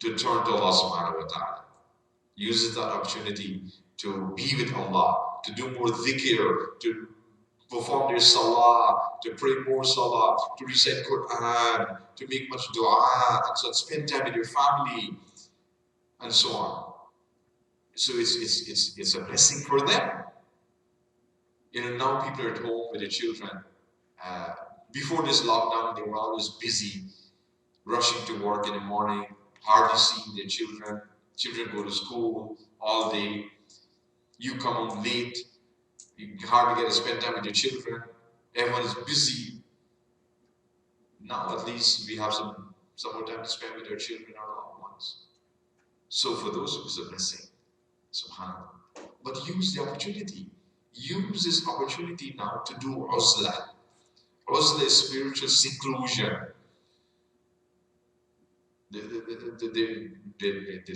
to turn to Allah subhanahu wa ta'ala. Uses that opportunity to be with Allah, to do more dhikr, to perform their salah, to pray more salah, to recite Qur'an, to make much dua, and so spend time with your family, and so on. So it's a blessing for them. Now people are at home with their children. Before this lockdown, they were always busy, rushing to work in the morning, hardly seeing their children. Children go to school all day. You come home late. You hardly get to spend time with your children. Everyone is busy. Now at least we have some more time to spend with our children, our loved ones. So for those, it was a blessing. Subhanallah. But use the opportunity. Use this opportunity now to do uzlah. Uzlah is spiritual seclusion. The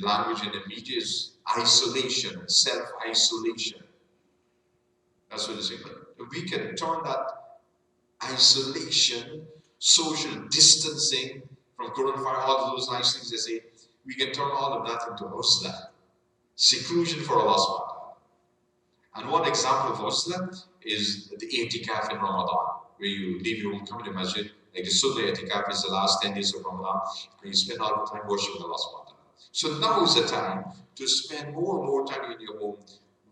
language in the media is isolation, self-isolation. That's what it's saying. But we can turn that isolation, social distancing from coronavirus, all of those nice things they say, we can turn all of that into uzlah, seclusion for Allah subhanahu wa ta'ala. And one example of uzlah is the i'tikaf in Ramadan, where you leave your home, come to the masjid, like the Sunnah Etikaf is the last 10 days of Ramadan, and you spend all the time worshiping Allah subhanahu wa ta'ala. So now is the time to spend more and more time in your home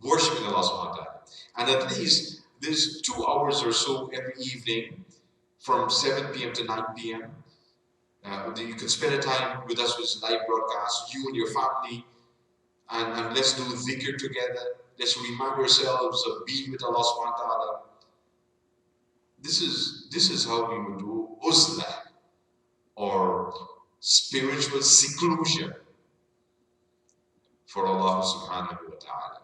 worshiping Allah subhanahu wa ta'ala. And at least there's 2 hours or so every evening from 7 p.m. to 9 p.m. You can spend a time with us with live broadcast, you and your family, and let's do dhikr together. Let's remind ourselves of being with Allah subhanahu wa ta'ala. This is how we would do uzla, or spiritual seclusion for Allah subhanahu wa ta'ala,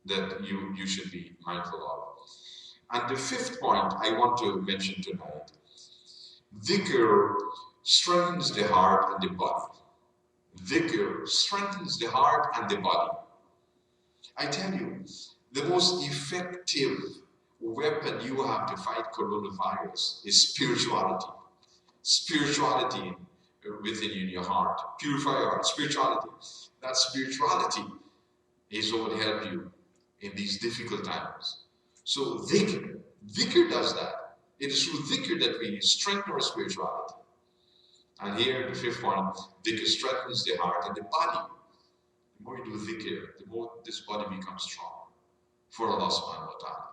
that you should be mindful of. And the 5th point I want to mention tonight, dhikr strengthens the heart and the body. Dhikr strengthens the heart and the body. I tell you, the most effective weapon you have to fight coronavirus is spirituality. Spirituality within you in your heart. Purify your heart. Spirituality. That spirituality is what will help you in these difficult times. So dhikr does that. It is through dhikr that we strengthen our spirituality. And here, the 5th point, dhikr strengthens the heart and the body. The more you do dhikr, the more this body becomes strong for Allah subhanahu wa ta'ala.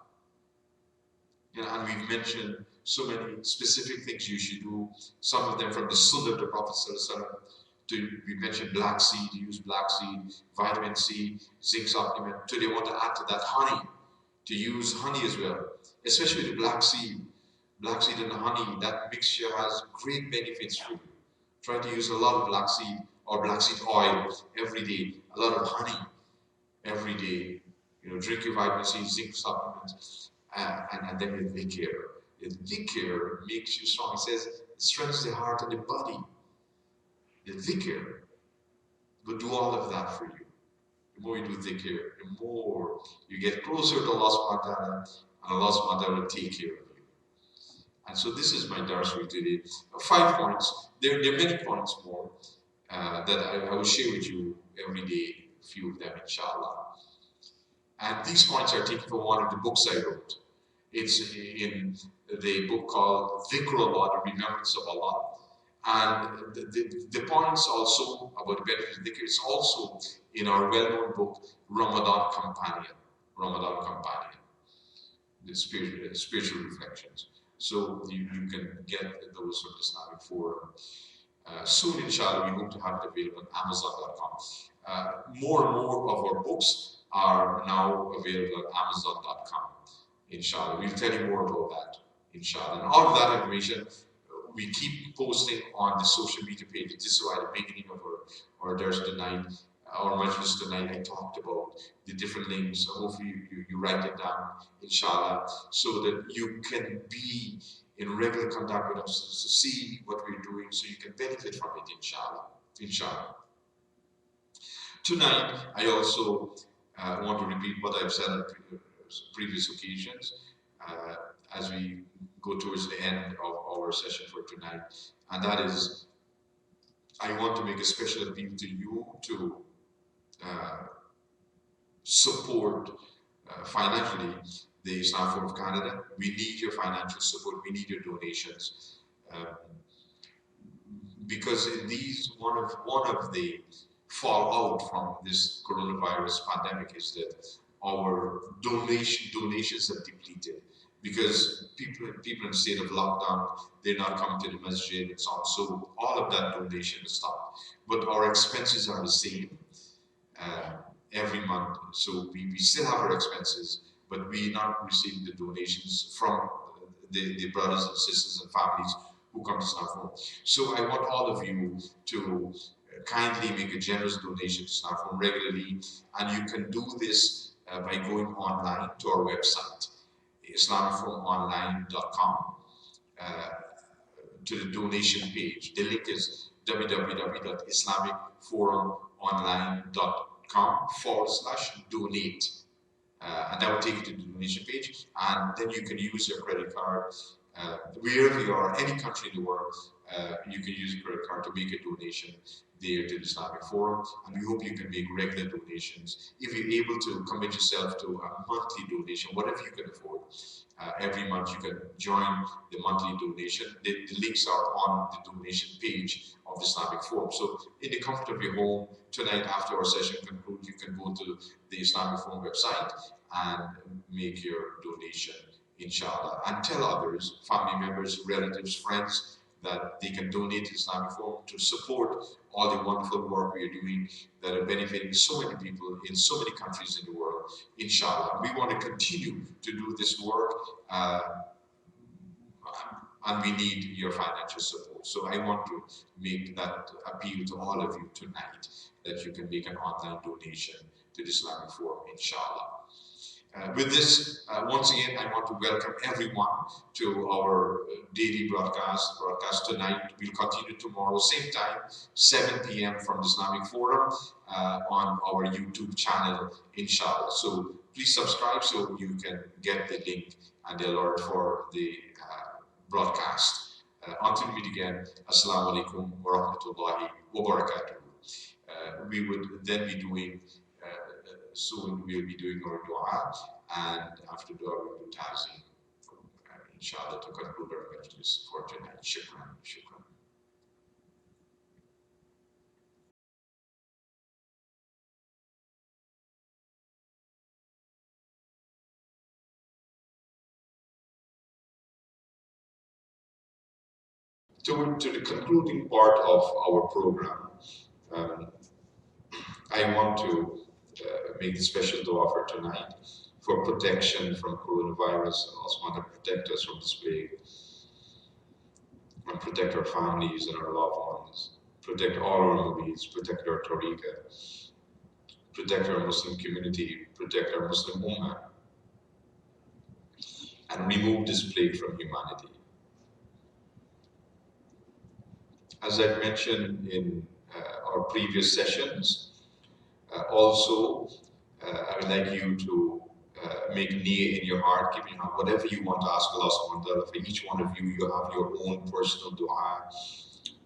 And we've mentioned so many specific things you should do, some of them from the Sunnah of the Prophet ﷺ. We mentioned black seed, use black seed, vitamin C, zinc supplement. Today I want to add to that honey, to use honey as well, especially the black seed. Black seed and honey, that mixture has great benefits for you. Try to use a lot of black seed or black seed oil every day, a lot of honey every day. Drink your vitamin C, zinc supplements, and then your dhikr. The dhikr makes you strong. It says it strengthens the heart and the body. The dhikr will do all of that for you. The more you do dhikr, the more you get closer to Allah subhanahu wa ta'ala, and Allah subhanahu wa ta'ala will take care of you. And so this is my dars for you today. 5 points. There are many points more that I will share with you every day, a few of them, inshallah. And these points are taken from one of the books I wrote. It's in the book called Dhikr Allah, the Remembrance of Allah. And the points also about the benefits of dhikr is also in our well-known book, Ramadan Companion, the spiritual reflections. So you can get those from the Islamic Forum. Soon, inshallah, we hope to have it available on Amazon.com. More and more of our books are now available on Amazon.com. Inshallah, we'll tell you more about that, inshallah. And all of that information we keep posting on the social media pages. This is why at the beginning of our dars tonight, our majlis tonight, I talked about the different links. So hopefully you write it down, inshallah, so that you can be in regular contact with us to see what we're doing, so you can benefit from it, inshallah. Tonight, I also want to repeat what I've said on previous occasions as we go towards the end of our session for tonight, and that is, I want to make a special appeal to you to support financially the Islam Forum of Canada. We need your financial support, we need your donations, because in these, one of the fallout from this coronavirus pandemic is that our donations have depleted, because people in the state of lockdown, they're not coming to the masjid and so on. So all of that donation is stopped. But our expenses are the same every month. So we still have our expenses, but we're not receiving the donations from the brothers and sisters and families who come to Islam Forum. So I want all of you to kindly make a generous donation to Islam Forum regularly, and you can do this by going online to our website, islamicforumonline.com, to the donation page. The link is www.islamicforumonline.com/donate. And that will take you to the donation page, and then you can use your credit card wherever you are, any country in the world. you can use a credit card to make a donation there to the Islamic Forum, and we hope you can make regular donations. If you're able to commit yourself to a monthly donation, whatever you can afford, every month you can join the monthly donation. The links are on the donation page of the Islamic Forum. So in the comfort of your home, tonight after our session concludes, you can go to the Islamic Forum website and make your donation, inshallah, and tell others, family members, relatives, friends, that they can donate to Islamic Forum to support all the wonderful work we are doing that are benefiting so many people in so many countries in the world, inshallah. We want to continue to do this work, and we need your financial support. So I want to make that appeal to all of you tonight, that you can make an online donation to the Islamic Forum, inshallah. With this, once again, I want to welcome everyone to our daily broadcast tonight. We'll continue tomorrow, same time, 7 p.m. from the Islamic Forum on our YouTube channel, inshallah. So please subscribe so you can get the link and the alert for the broadcast. Until we meet again, Assalamu alaikum wa rahmatullahi wa barakatuh. We would then be doing soon we'll be doing our dua, and after dua we'll do tazim, inshallah, to conclude our majlis for tonight. Shukran, shukran. To the concluding part of our program, I want to make the special dua for tonight for protection from coronavirus, and also want to protect us from this plague, and protect our families and our loved ones, protect all our movies, protect our tariqah, protect our Muslim community, protect our Muslim ummah, and remove this plague from humanity. As I've mentioned in our previous sessions, also I would like you to make niyyah in your heart, keep in your heart, whatever you want to ask Allah subhanahu wa ta'ala. For each one of you, you have your own personal dua.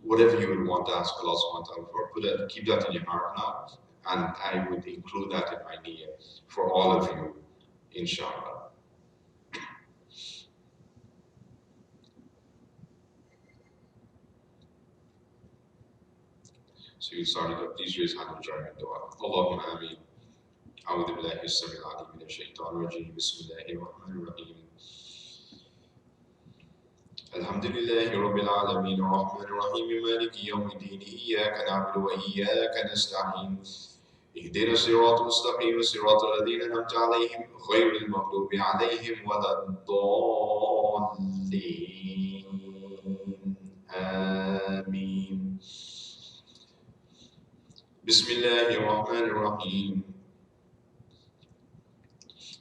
Whatever you would want to ask Allah subhanahu wa ta'ala for, keep that in your heart now, and I would include that in my niyyah for all of you, inshallah. So you started up, please raise hand and join in dua. Allahumma ameen. أعوذ بالله السميع العليم من الشيطان الرجيم بسم الله الرحمن الرحيم الحمد لله رب العالمين الرحمن الرحيم مالك يوم الدين إياك نعبد وإياك نستعين اهدنا الصراط المستقيم صراط الذين أنعمت عليهم غير المغضوب عليهم ولا الضالين آمين بسم الله الرحمن الرحيم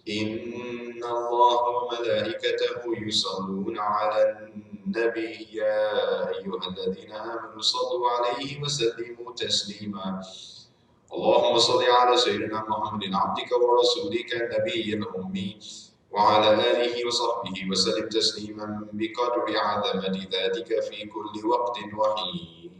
إن الله وملائكته يصلون على النبي يا أيها الذين آمنوا صلوا عليه وسلموا تسليما اللهم صل على سيدنا محمد عبدك ورسولك النبي الأمي وعلى آله وصحبه وسلم تسليما بقدر عظمة ذاتك في كل وقت وحين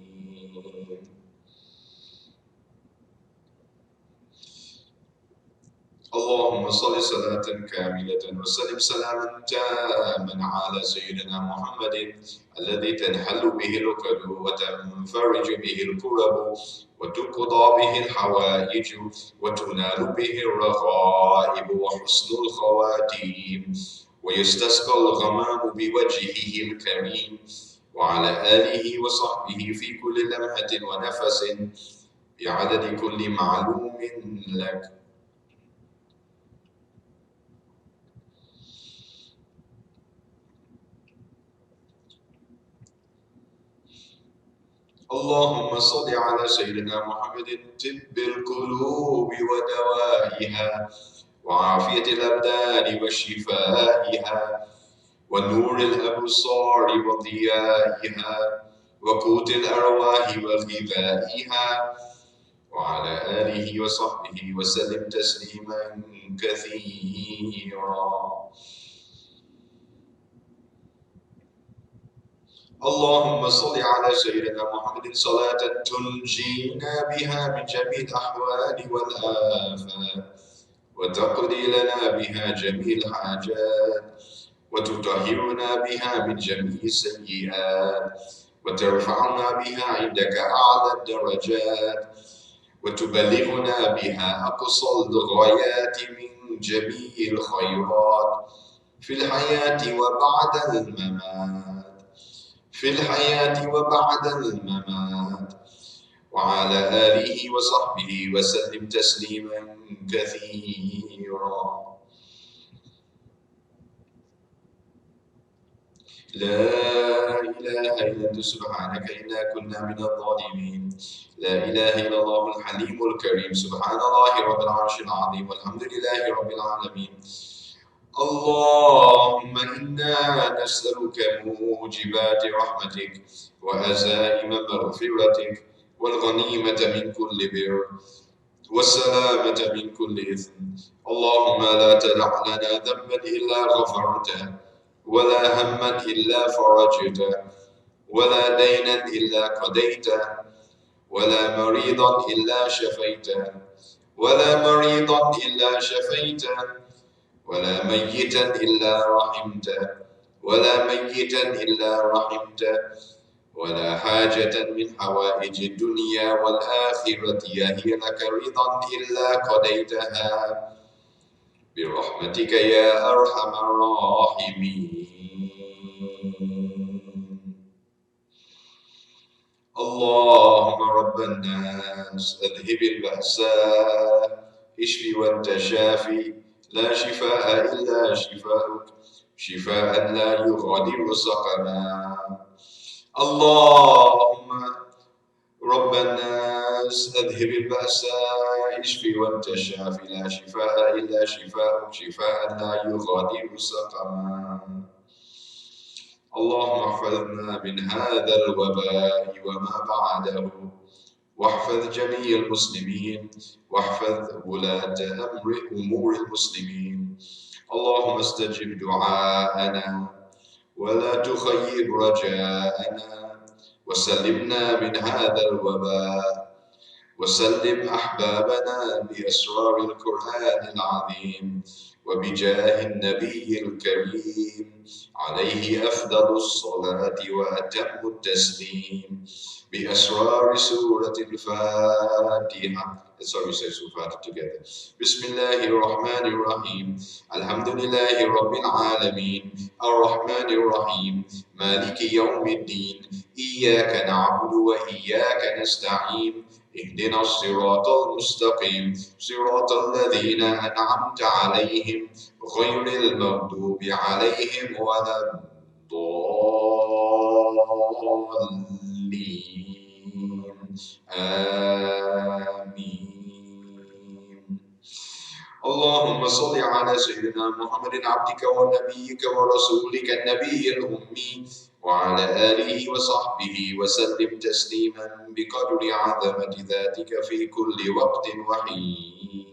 اللهم صل صلاة كاملة وسلم سلاما تاما على سيدنا محمد الذي تنحل به العقد وتنفرج به الكرب وتقضى به الحوائج وتنال به الرغائب وحسن الخواتيم ويستسقى الغمام بوجهه الكريم وعلى آله وصحبه في كل لمحة ونفس بعدد كل معلوم لك اللهم صل على سيدنا محمد طب القلوب ودوائها وعافية الأبدان وشفائها ونور الأبصار وضيائها وقوت الأرواح وغذائها وعلى آله وصحبه وسلم تسليما كثيرا اللهم صل على سيدنا محمد صلاة تنجينا بها من جميع الأحوال والآفات وتقضي لنا بها جميع الحاجات وتطهرنا بها من جميع السيئات وترفعنا بها عندك أعلى الدرجات وتبلغنا بها أقصى الغايات من جميع الخيرات في الحياة وبعد الممات في الحياة وبعد الممات وعلى آله وصحبه وسلم تسليما كثيرا. لا إله إلا أنت سبحانك إنا كنا من الظالمين. لا إله إلا الله الحليم الكريم. سبحان الله رب العرش العظيم والحمد لله رب العالمين. اللهم إنا نسألك موجبات رحمتك وعزائم مغفرتك والغنيمة من كل بر والسلامة من كل إثم. اللهم لا تدع لنا ذنبا إلا غفرته ولا هما إلا فرجته ولا دينا إلا قضيته ولا مريضا إلا شفيته ولا ميتا إلا رحمته ولا حاجة من حوائج الدنيا والآخرة هي لك رضا إلا قضيتها برحمتك يا أرحم الراحمين. اللهم رب الناس أذهب البأساء اشف وأنت شافي لا شفاء إلا شفاؤك شفاء لا يغادر سقما. اللهم رب الناس أذهب البأساء اشف وأنت شافي لا شفاء إلا شفاؤك شفاء لا يغادر سقما. اللهم احفظنا من هذا الوباء وما بعده واحفظ جميع المسلمين واحفظ ولاة أمور المسلمين. اللهم استجب دعاءنا ولا تخيب رجاءنا وسلمنا من هذا الوباء وسلم أحبابنا بأسرار القرآن العظيم وبجاه النبي الكريم عليه أفضل الصلاة وأتم التسليم بأسرار سورة الفاتحة. Sorry, we say Surah together. Bismillahir Rahmanir Rahim. Alhamdulillahi Rabbil Alameen. Ar-Rahmanir Rahim. Maliki Yawmiddin. Iyyaka na'budu wa iyyaka nasta'in. اهدنا الصراط المستقيم صراط الذين أنعمت عليهم غير المغضوب عليهم ولا الضالين آمين. اللهم صل على سيدنا محمد عبدك ونبيك ورسولك النبي الأمي وعلى آله وصحبه وسلم تسليما بقدر عظمة ذاتك في كل وقت وحين.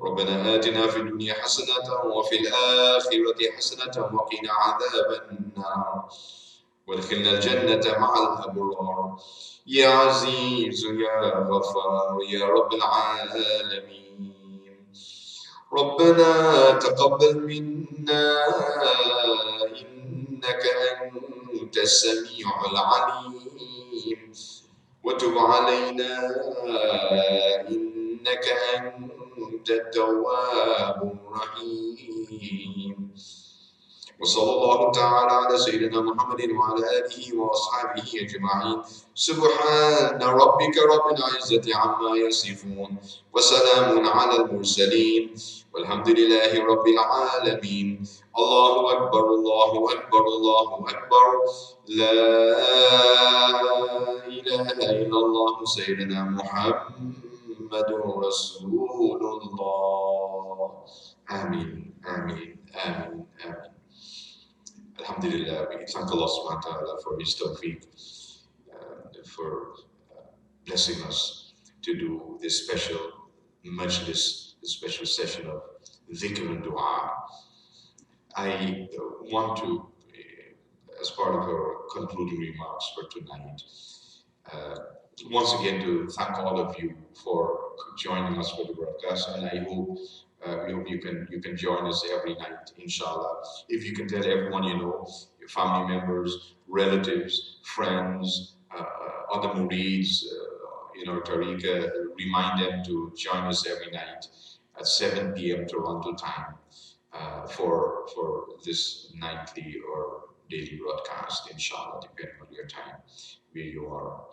ربنا آتنا في الدنيا حسنة وفي الآخرة حسنة وقنا عذاب النار وادخلنا الجنة مع الأبرار يا عزيز يا غفار يا رب العالمين. ربنا تقبل منا إنك أنت السميع العليم وتب علينا إنك أنت التواب الرحيم. وصلى الله تعالى على سيدنا محمد وعلى آله وأصحابه أجمعين. سبحان ربك رب العزة عما يصفون وسلام على المرسلين والحمد لله رب العالمين. الله أكبر الله أكبر الله أكبر. لا إله إلا الله سيدنا محمد رسول الله. آمين آمين آمين آمين. Alhamdulillah, we thank Allah subhanahu wa ta'ala for His tawfiq, for blessing us to do this special majlis, this special session of dhikr and dua. I want to as part of our concluding remarks for tonight. Uh, Once again, to thank all of you for joining us for the broadcast, and I hope we hope you can join us every night, inshallah. If you can tell everyone you know, your family members, relatives, friends, other murids, tariqa, remind them to join us every night at 7 p.m. Toronto time for this nightly or daily broadcast, inshallah, depending on your time where you are.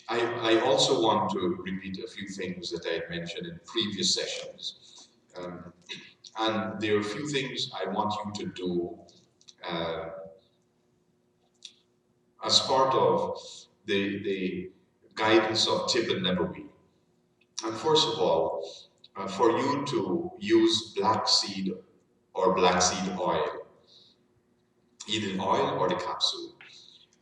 I also want to repeat a few things that I had mentioned in previous sessions. And there are a few things I want you to do uh, as part of the guidance of Tib al-Nabawi. And first of all, for you to use black seed or black seed oil, either oil or the capsule.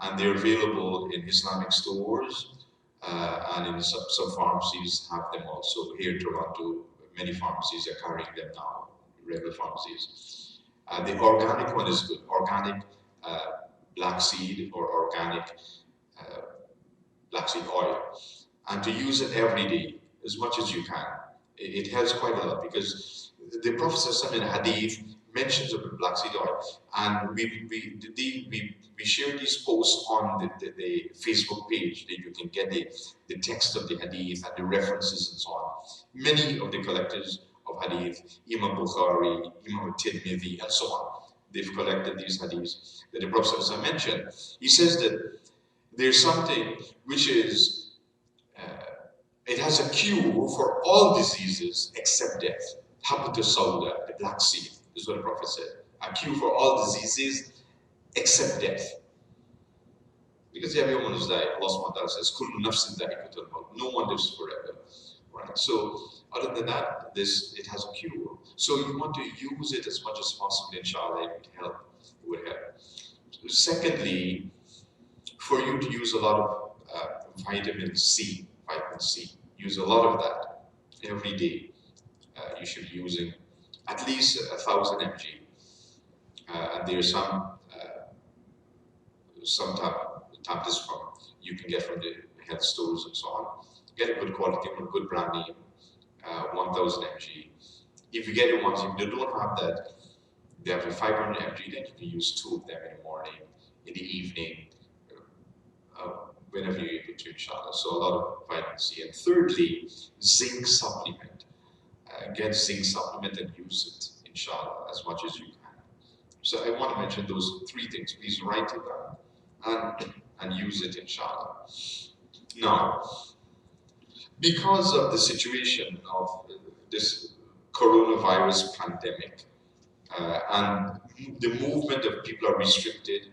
And they're available in Islamic stores and in some pharmacies have them also. Here in Toronto, many pharmacies are carrying them now, regular pharmacies. The organic one is good, organic black seed or organic uh, black seed oil. And to use it every day, as much as you can. It helps quite a lot because the Prophet in Hadith mentions of the black seed oil, and we share these posts on the Facebook page that you can get the text of the Hadith and the references and so on. Many of the collectors of Hadith, Imam Bukhari, Imam Tirmidhi, and so on, they've collected these Hadiths that the Prophet mentioned. He says that there's something which is it has a cure for all diseases except death. Habatus Sauda, the black seed, is what the Prophet said. A cure for all diseases except death. Because everyone is dying. Allah subhanahu wa ta'ala says, Kullu nafsin dha'iqatul maut. No one lives forever. Right? So, other than that, it has a cure. So you want to use it as much as possible, inshallah, it would help. It would help. Secondly, for you to use a lot of vitamin C. Use a lot of that every day. You should be using at least 1,000 mg. And there's some tablets from you can get from the health stores and so on. Get a good quality one, good brand name, 1,000 mg. If you get it once, if you don't have that, they have a 500 mg, then you can use 2 of them in the morning, in the evening, whenever you're able to, inshallah. So a lot of vitamin C. And thirdly, zinc supplement. Get zinc supplement and use it, inshallah, as much as you can. So I want to mention those 3 things. Please write it down and use it, inshallah. Now, because of the situation of this coronavirus pandemic and the movement of people are restricted,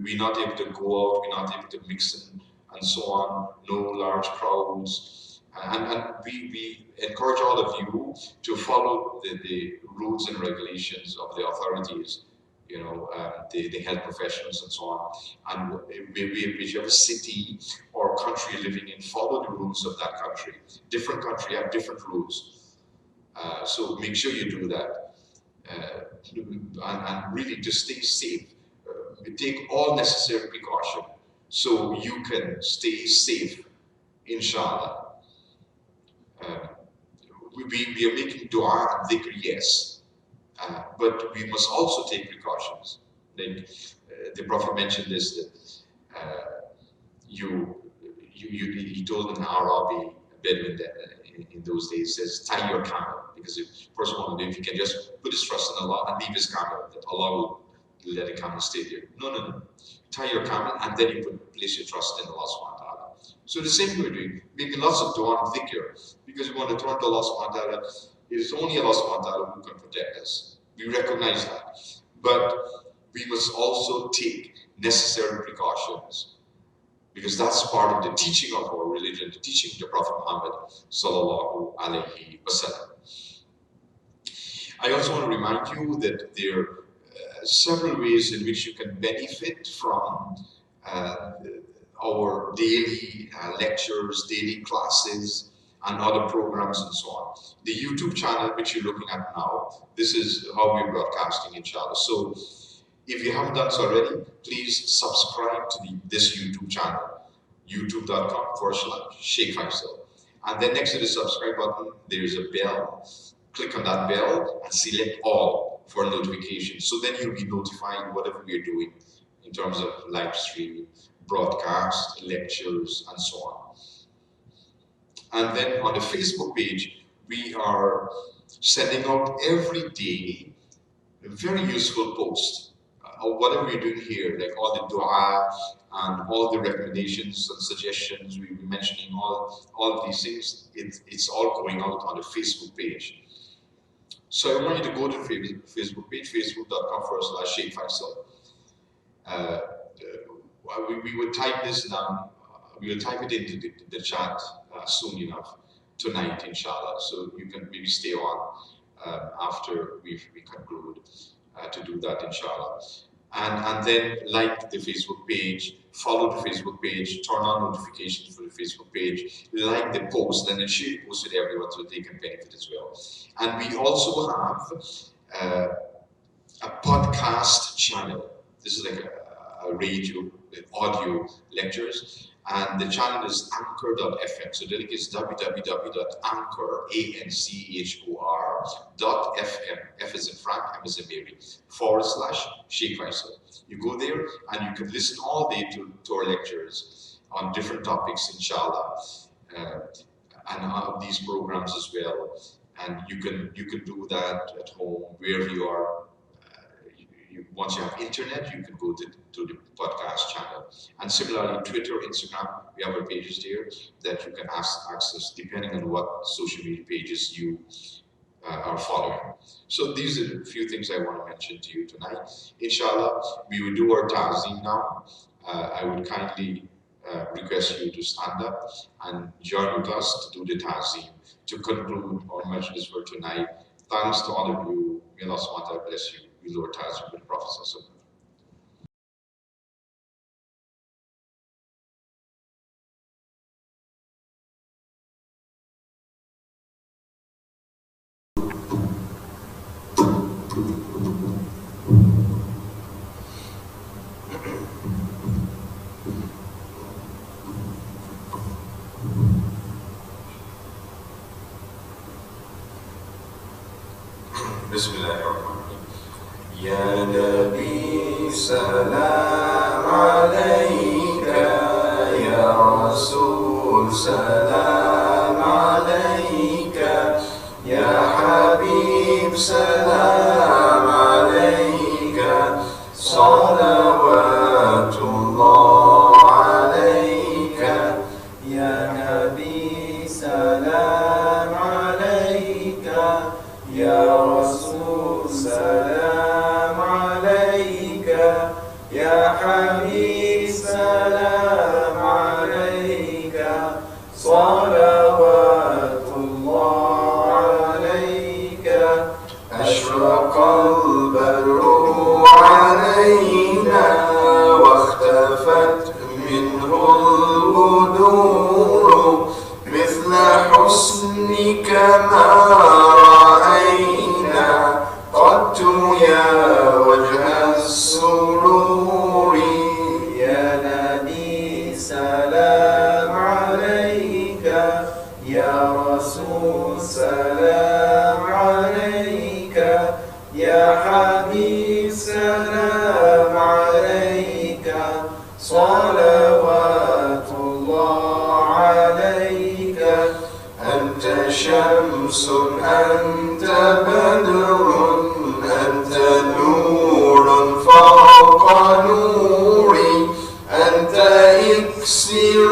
we're not able to go out, we're not able to mix and so on, no large crowds. And we encourage all of you to follow the rules and regulations of the authorities, the health professionals and so on. And whichever city or country you're living in, follow the rules of that country. Different country have different rules. So make sure you do that. And really just stay safe. Take all necessary precaution so you can stay safe, inshallah. We are making dua and dhikr, yes, but we must also take precautions. Like the Prophet mentioned this, that he told an Arabi Bedouin that in those days, says, tie your camel, because if person want to do, if he can just put his trust in Allah and leave his camel, that Allah will let a camel stay there. No. Tie your camel and then you place your trust in Allah subhanahu wa ta'ala. So the same we're doing, making lots of dua and dhikr, because we want to turn to Allah subhanahu wa ta'ala. It is only Allah subhanahu wa ta'ala who can protect us. We recognize that. But we must also take necessary precautions, because that's part of the teaching of our religion, the teaching of the Prophet Muhammad sallallahu alaihi wasallam. I also want to remind you that there are several ways in which you can benefit from our daily lectures, daily classes, and other programs and so on. The YouTube channel, which you're looking at now, this is how we're broadcasting, inshallah. So if you haven't done so already, please subscribe to this YouTube channel, youtube.com/Shaykh Faisal. And then next to the subscribe button, there's a bell. Click on that bell and select all for notifications. So then you'll be notified whatever we're doing in terms of live streaming, broadcast, lectures, and so on. And then on the Facebook page, we are sending out every day a very useful post. Whatever we're doing here, like all the dua and all the recommendations and suggestions, we'll be mentioning all these things, it's all going out on the Facebook page. So I want you to go to the Facebook page, facebook.com/Shaykh Faisal. We will type this down, we will type it into the chat soon enough, tonight, inshallah. So you can maybe stay on after we conclude to do that, inshallah. And then like the Facebook page, follow the Facebook page, turn on notifications for the Facebook page, like the post, and then share the post with everyone so they can benefit as well. And we also have a podcast channel. This is like a radio, audio lectures, and the channel is anchor.fm. So the link is www.anchor.fm, F as in Frank, M as in Mary, /Shaykh Faisal. You go there and you can listen all day to our lectures on different topics, inshallah, and these programs as well. And you can do that at home, wherever you are. Once you have internet, you can go to the podcast channel. And similarly, Twitter, Instagram, we have our pages there that you can access depending on what social media pages you are following. So these are a few things I want to mention to you tonight. Inshallah, we will do our ta'zeem now. I would kindly request you to stand up and join with us to do the ta'zeem to conclude our majlis for tonight. Thanks to all of you. May Allah subhanahu wa ta'ala bless you. We do our ta'zeem with the Prophet. Bismillahirrahmanirrahim. Ya Nabi, salam alayka. Ya Rasul, salam alayka. Ya Habib, salam alayka. Salawatullah alayka. Ya Nabi, salam alayka. Ya Rasul, salam alayka. Ya Habib, salam alayka. Salawatullah alayka. Ashraqal badru alayna wa ikhtafat minhu al-budur mithla husnika ma يا وجه السرور. يا نبي سلام عليك. يا رسول سلام عليك. يا حبيب سلام عليك. صلوات الله عليك. أنت شمس أنت بدر أنت نور فوق نوري. أنت إكسير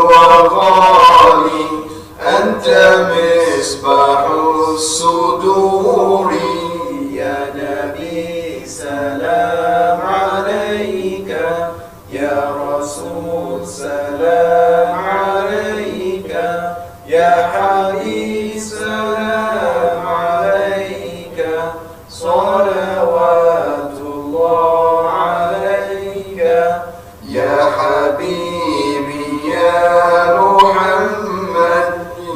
وغالي. أنت مصباح الصدور. يا نبي سلام عليك. يا رسول سلام عليك. يا حبيب سلام عليك. صلوات الله عليك. يا حبيبي يا محمد.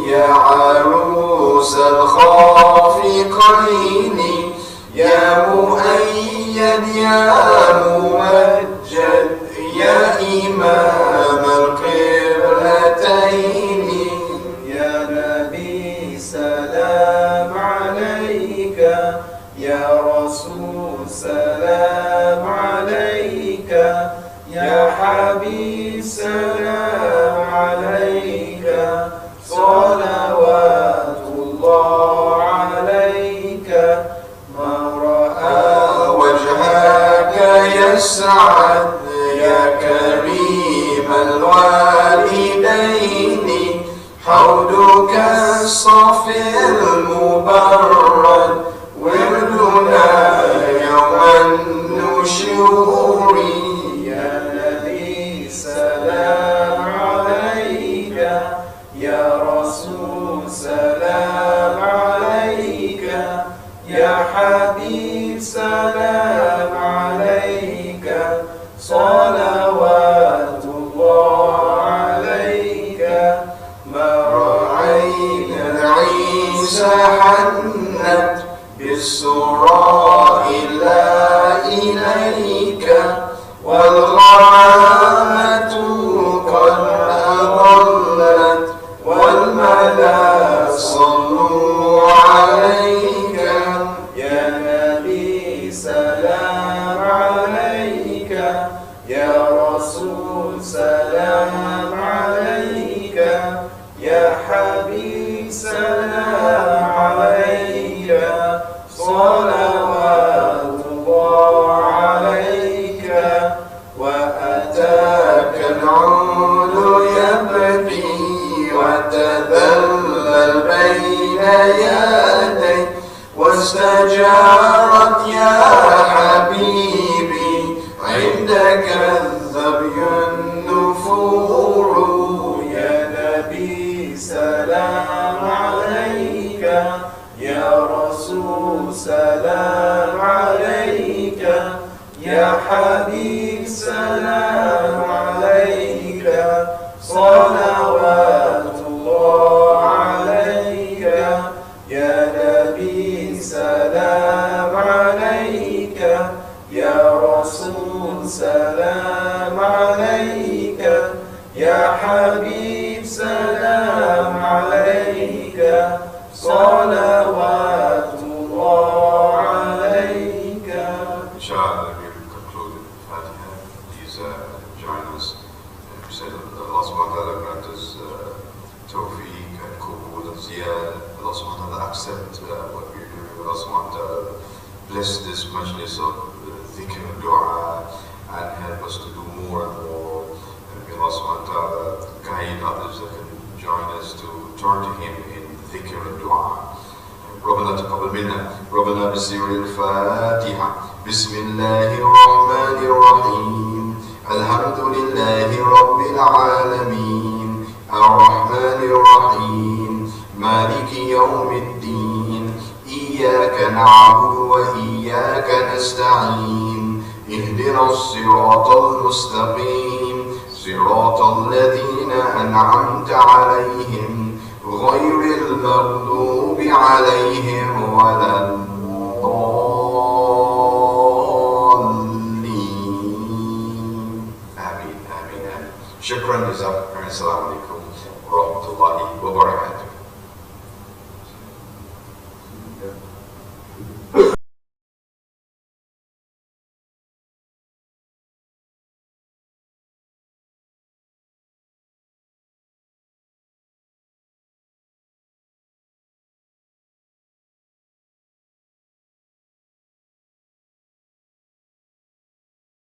يا المعين يا مؤيد يا ممجد يا إمام القبلتين يا نبي سلام عليك يا رسول سلام عليك يا حبيب سلام عليك صلوات الله عليك من رأى وجهك يسعد يا كريم الوالدين حوضك الصافي المبرد وردنا يوم النشور يا نبي سلام عليك يا رسول سلام عليك يا حبيب سلام عليك صلوات الله عليك ما رأينا عيسى حنت بالسراء إلا إليك والغمامة قد أضلت والملا صلوا عليك يا نبي سلام عليك يا رسول سلام عليك يا حبيب سلام عليك صلوات الله عليك وأتاك العود يبكي وتذلل بين يديك واستجارت يا حبيبي عندك الذبي النفور يا نبي سلام عليك يا رسول سلام عليك يا حبيب سلام عليك صلوات الله عليك يا نبي سلام عليك يا رسول سلام عليك يا حبيب سلام عليك صلوات الله عليك. Inshallah, we will conclude the Fatiha. Please join us. We said Allah subhanahu wa ta'ala grant us tawfiq and kubul and ziyad. Allah subhanahu wa ta'ala accept what we are doing. Allah subhanahu wa ta'ala bless this majlis of dhikr and dua and help us to do more and more. And may Allah subhanahu wa ta'ala guide others that can join us to turn to Him in dhikr and dua. ربنا تقبل منا ربنا بسر الفاتحة بسم الله الرحمن الرحيم الحمد لله رب العالمين الرحمن الرحيم مالك يوم الدين إياك نعبد وإياك نستعين اهدنا الصراط المستقيم صراط الذين أنعمت عليهم غير المغضوب عليهم ولا الضالين آمين آمين آمين. شكرا جزاكم. السلام عليكم ورحمة الله وبركاته.